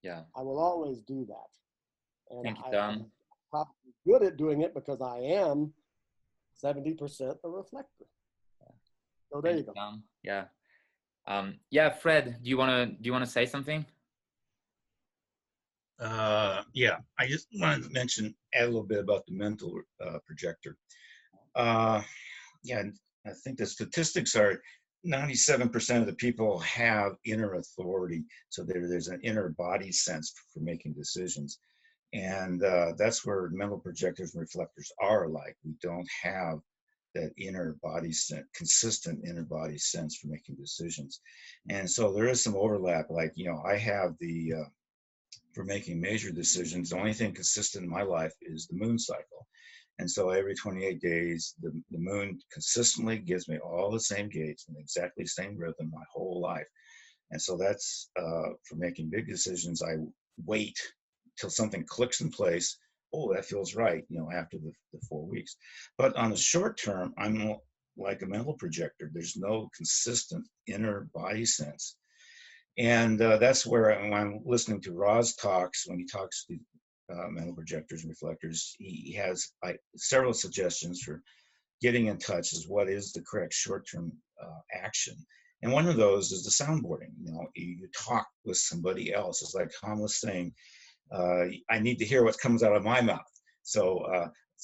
Yeah. I will always do that. And Thank you, Tom. I'm probably good at doing it because I am 70% a reflector. So there you go. Tom. Yeah. Yeah, Fred, do you wanna say something? Yeah, I just wanted to add a little bit about the mental projector. Yeah, I think the statistics are 97% of the people have inner authority. So there's an inner body sense for making decisions. And that's where mental projectors and reflectors are alike. We don't have that inner body sense, consistent inner body sense for making decisions. And so there is some overlap. Like, you know, I have the, for making major decisions, the only thing consistent in my life is the moon cycle. And so every 28 days, the moon consistently gives me all the same gates and exactly the same rhythm my whole life. And so that's, for making big decisions, I wait till something clicks in place. Oh, that feels right, you know, after the 4 weeks. But on the short term, I'm like a mental projector. There's no consistent inner body sense. And that's where when I'm listening to Roz talks, when he talks to mental projectors and reflectors, he has several suggestions for getting in touch as what is the correct short-term action. And one of those is the soundboarding. You know, you talk with somebody else. It's like Tom was saying, I need to hear what comes out of my mouth. So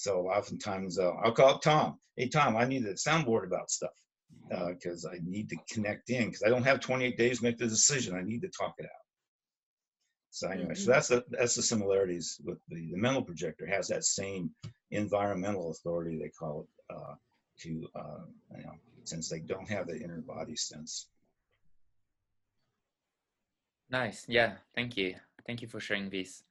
oftentimes I'll call up Tom. Hey, Tom, I need a soundboard about stuff because I need to connect in because I don't have 28 days to make the decision. I need to talk it out. So anyway, so that's the similarities with the mental projector has that same environmental authority, they call it, to, you know, since they don't have the inner body sense. Nice. Yeah. Thank you. Thank you for sharing this.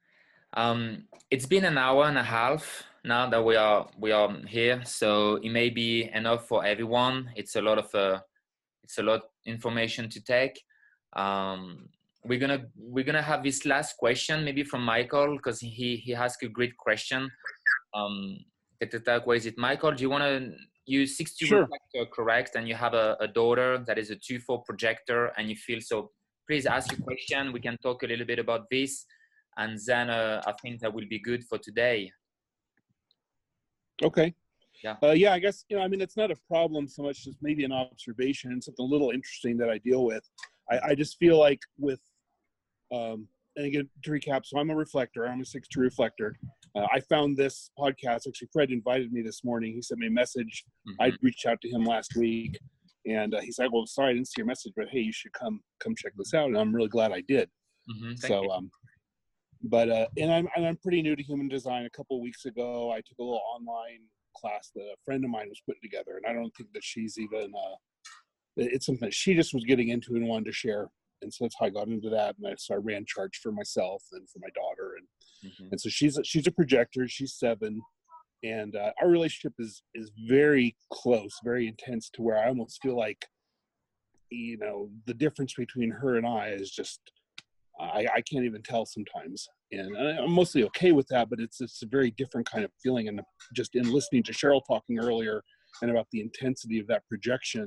It's been an hour and a half now that we are here, so it may be enough for everyone. It's a lot of information to take. We're gonna have this last question maybe from Michael because he asked a great question. What is it, Michael? Do you want to use 6-2 Sure. Reflector, correct? And you have a daughter that is a 2-4 projector, and you feel so. Please ask your question. We can talk a little bit about this, and then I think that will be good for today. Okay. Yeah. Yeah, I guess, you know, I mean, it's not a problem so much as maybe an observation, something a little interesting that I deal with. I just feel like with, and again, to recap, so I'm a reflector. I'm a 6-2 reflector. I found this podcast. Actually, Fred invited me this morning. He sent me a message. I'd reached out to him last week, and he's like, "Well, sorry, I didn't see your message, but hey, you should come check this out." And I'm really glad I did. So, but and I'm pretty new to human design. A couple of weeks ago, I took a little online class that a friend of mine was putting together, and I don't think that she's even. It's something that she just was getting into and wanted to share. And so that's how I got into that. And so I ran charge for myself and for my daughter. And so she's a projector. She's 7. And our relationship is very close, very intense to where I almost feel like, you know, the difference between her and I is just, I can't even tell sometimes. And I'm mostly okay with that, but it's a very different kind of feeling. And just in listening to Cheryl talking earlier and about the intensity of that projection,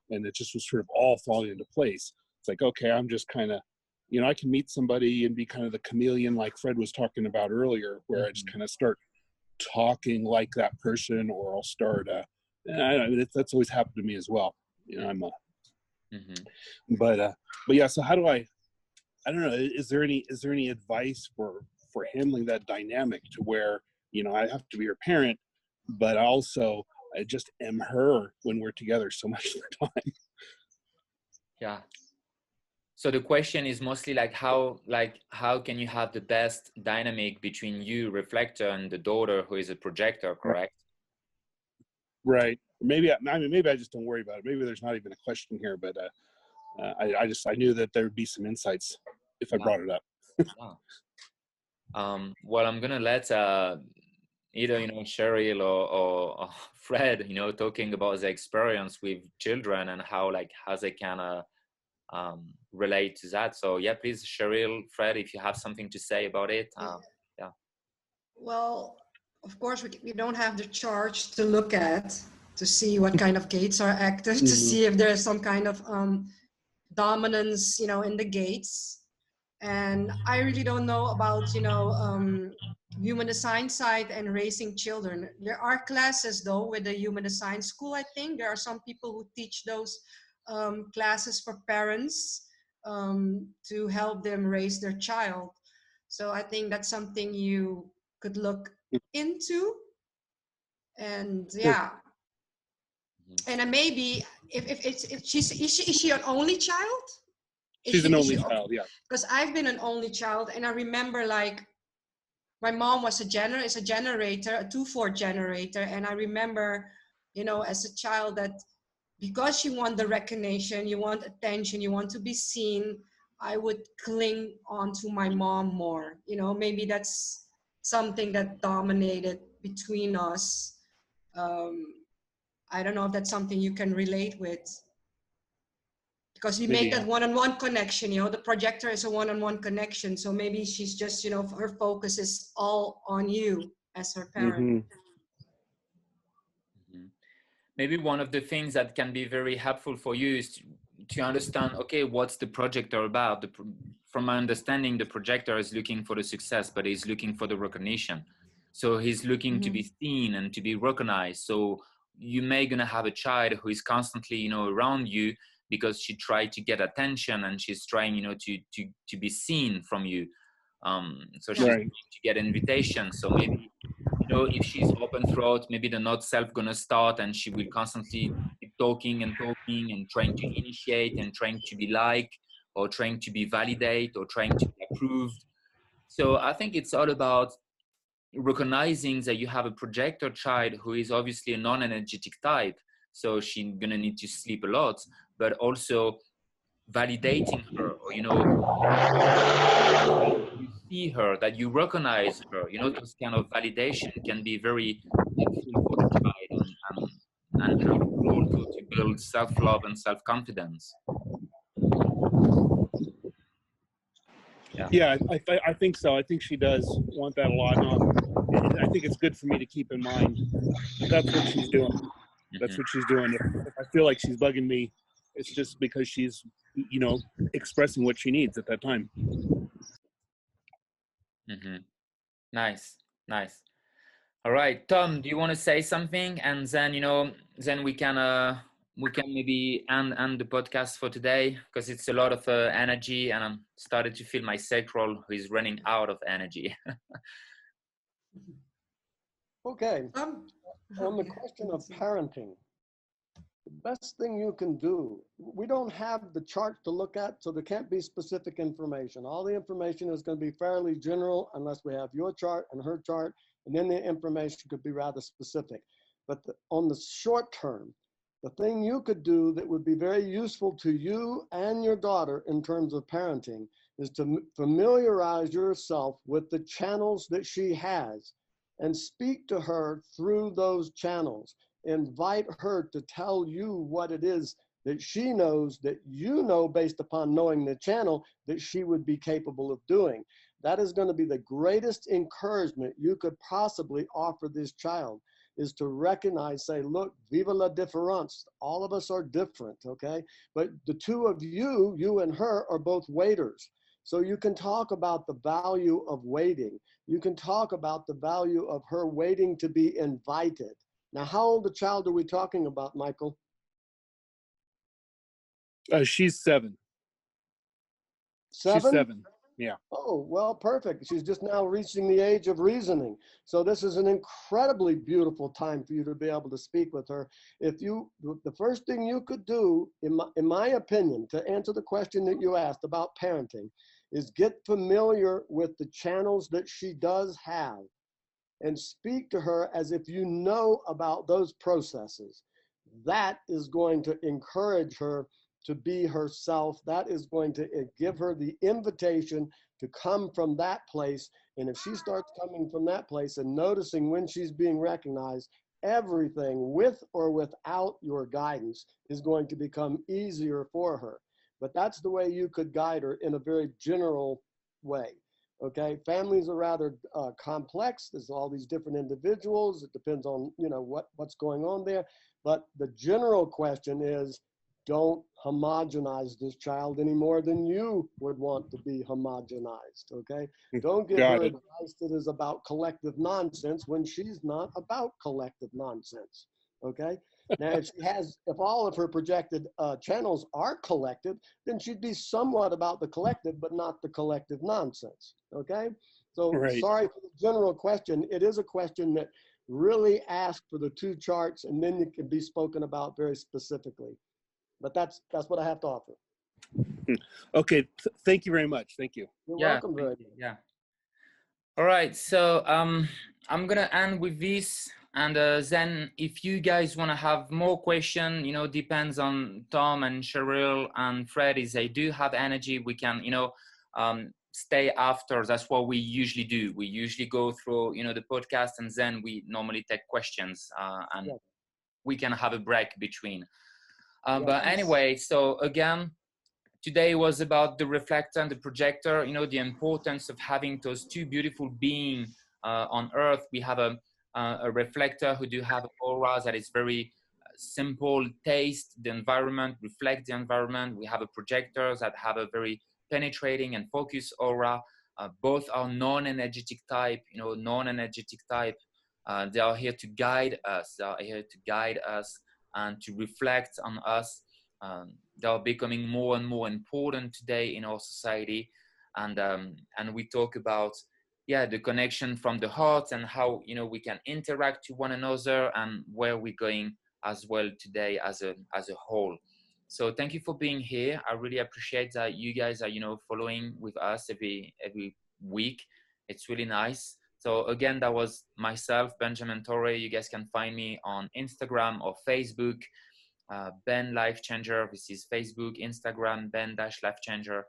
and it just was sort of all falling into place. It's like, okay, I'm just kind of, you know, I can meet somebody and be kind of the chameleon like Fred was talking about earlier, where I just kind of start talking like that person, or I'll start, that's always happened to me as well. You know, I'm a, but yeah, so how do I don't know, is there any advice for handling that dynamic to where, you know, I have to be her parent, but also I just am her when we're together so much of the time? Yeah. So the question is mostly like how can you have the best dynamic between you, reflector, and the daughter who is a projector, correct? Right. Maybe maybe I just don't worry about it. Maybe there's not even a question here, but I knew that there would be some insights if I brought it up. Well, I'm gonna let either, you know, Cheryl or Fred, you know, talking about the experience with children and how they can relate to that. So yeah, please, Cheryl, Fred, if you have something to say about it. Yeah. Well, of course, we don't have the charge to look at to see what kind of gates are active, to see if there's some kind of dominance, you know, in the gates. And I really don't know about, you know, human design side and raising children. There are classes though with the human design school. I think there are some people who teach those classes for parents to help them raise their child. So I think that's something you could look into. And yeah. And then maybe if she's, is she an only child? She's an only child, yeah. Because I've been an only child, and I remember like my mom was a generator, a 2/4 generator, and I remember, you know, as a child that because you want the recognition, you want attention, you want to be seen, I would cling on to my mom more. You know, maybe that's something that dominated between us. I don't know if that's something you can relate with. Because we make that one-on-one connection, you know, the projector is a one-on-one connection. So maybe she's just, you know, her focus is all on you as her parent. Maybe one of the things that can be very helpful for you is to understand, okay, what's the projector about? From my understanding, the projector is looking for the success, but he's looking for the recognition. So he's looking to be seen and to be recognized. So you may gonna have a child who is constantly, you know, around you because she tried to get attention and she's trying, you know, to be seen from you. So she's trying to get invitation. So maybe, you know, if she's open throat, maybe the not self gonna start and she will constantly be talking and trying to initiate and trying to be liked or trying to be validated or trying to be approved. So I think it's all about recognizing that you have a projector child who is obviously a non-energetic type. So she's gonna need to sleep a lot, but also validating her, or, you know, you see her, that you recognize her, you know, those kind of validation can be very helpful for the child and helpful also to build self-love and self-confidence. Yeah, I think so. I think she does want that a lot. And I think it's good for me to keep in mind that's what she's doing. That's what she's doing. If I feel like she's bugging me, it's just because she's, you know, expressing what she needs at that time. Nice. All right, Tom, do you want to say something? And then, you know, then we can maybe end the podcast for today, because it's a lot of energy and I'm starting to feel my sacral is running out of energy. Okay, on the question of parenting, the best thing you can do, we don't have the chart to look at, so there can't be specific information. All the information is going to be fairly general unless we have your chart and her chart, and then the information could be rather specific. But on the short term, the thing you could do that would be very useful to you and your daughter in terms of parenting is to familiarize yourself with the channels that she has and speak to her through those channels. Invite her to tell you what it is that she knows that you know based upon knowing the channel that she would be capable of doing. That is going to be the greatest encouragement you could possibly offer this child, is to recognize, say, look, viva la différence. All of us are different, okay? But the two of you, you and her, are both waiters. So you can talk about the value of waiting. You can talk about the value of her waiting to be invited. Now, how old a child are we talking about, Michael? She's 7. 7? She's 7, yeah. Oh, well, perfect. She's just now reaching the age of reasoning. So this is an incredibly beautiful time for you to be able to speak with her. The first thing you could do, in my opinion, to answer the question that you asked about parenting, is get familiar with the channels that she does have and speak to her as if you know about those processes. That is going to encourage her to be herself. That is going to give her the invitation to come from that place. And if she starts coming from that place and noticing when she's being recognized, everything with or without your guidance is going to become easier for her. But that's the way you could guide her in a very general way. Okay, families are rather complex. There's all these different individuals. It depends on, you know, what's going on there. But the general question is, don't homogenize this child any more than you would want to be homogenized, okay? Don't give her advice that is about collective nonsense when she's not about collective nonsense, okay? Now, if all of her projected channels are collective, then she'd be somewhat about the collective, but not the collective nonsense, okay? So sorry for the general question. It is a question that really ask for the 2 charts, and then it can be spoken about very specifically. But that's what I have to offer. Okay, thank you very much. Thank you. You're Yeah, welcome very much. yeah. All right, so I'm gonna end with this, and then if you guys want to have more question, you know, depends on Tom and Cheryl and Fred. Is they do have energy, we can, you know, stay after. That's what we usually do. We usually go through, you know, the podcast, and then we normally take questions, and we can have a break between. But anyway, so again, today was about the reflector and the projector, you know, the importance of having those 2 beautiful beings on Earth. We have a reflector who do have auras that is very simple, taste the environment, reflect the environment. We have a projectors that have a very penetrating and focused aura. Both are non-energetic type, you know, non-energetic type. They are here to guide us. They are here to guide us and to reflect on us. They are becoming more and more important today in our society, and we talk about the connection from the heart and how, you know, we can interact to one another and where we're going as well today as a whole. So thank you for being here. I really appreciate that you guys are, you know, following with us every week. It's really nice. So again, that was myself, Benjamin Torre. You guys can find me on Instagram or Facebook. Ben Lifechanger. This is Facebook, Instagram, Ben-Lifechanger.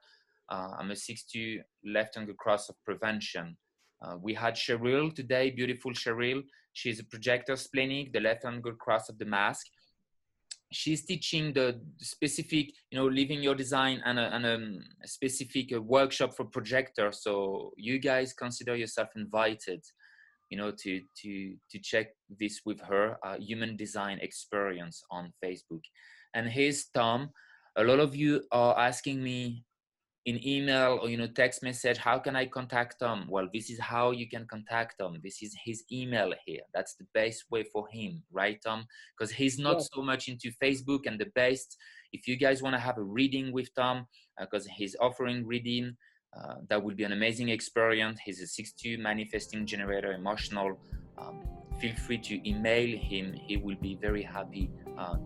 I'm a 6'2" left-angle cross of prevention. We had Cheryl today, beautiful Cheryl. She's a projector splenic, the left-angle cross of the mask. She's teaching the specific, you know, living your design and a specific workshop for projector. So you guys consider yourself invited, you know, to check this with her, Human Design Experience on Facebook. And here's Tom. A lot of you are asking me in email or, you know, text message, how can I contact Tom? Well, this is how you can contact Tom. This is his email here. That's the best way for him, right, Tom? Because he's not so much into Facebook, and the best, if you guys want to have a reading with Tom, because he's offering reading, that will be an amazing experience. He's a 6'2" manifesting generator, emotional. Feel free to email him. He will be very happy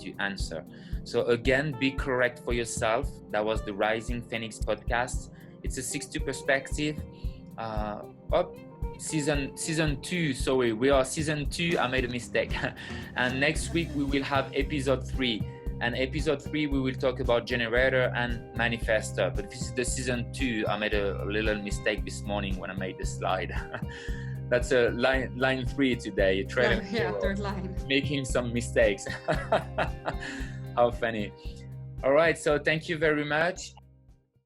to answer. So again, be correct for yourself. That was the Rising Phoenix podcast. It's a 6'2" perspective. Season 2. Sorry, we are season 2. I made a mistake. And next week we will have episode 3. And episode 3, we will talk about generator and manifestor. But this is the season 2. I made a little mistake this morning when I made the slide. That's a line 3 today. Third line. Making some mistakes. How funny. All right, so thank you very much.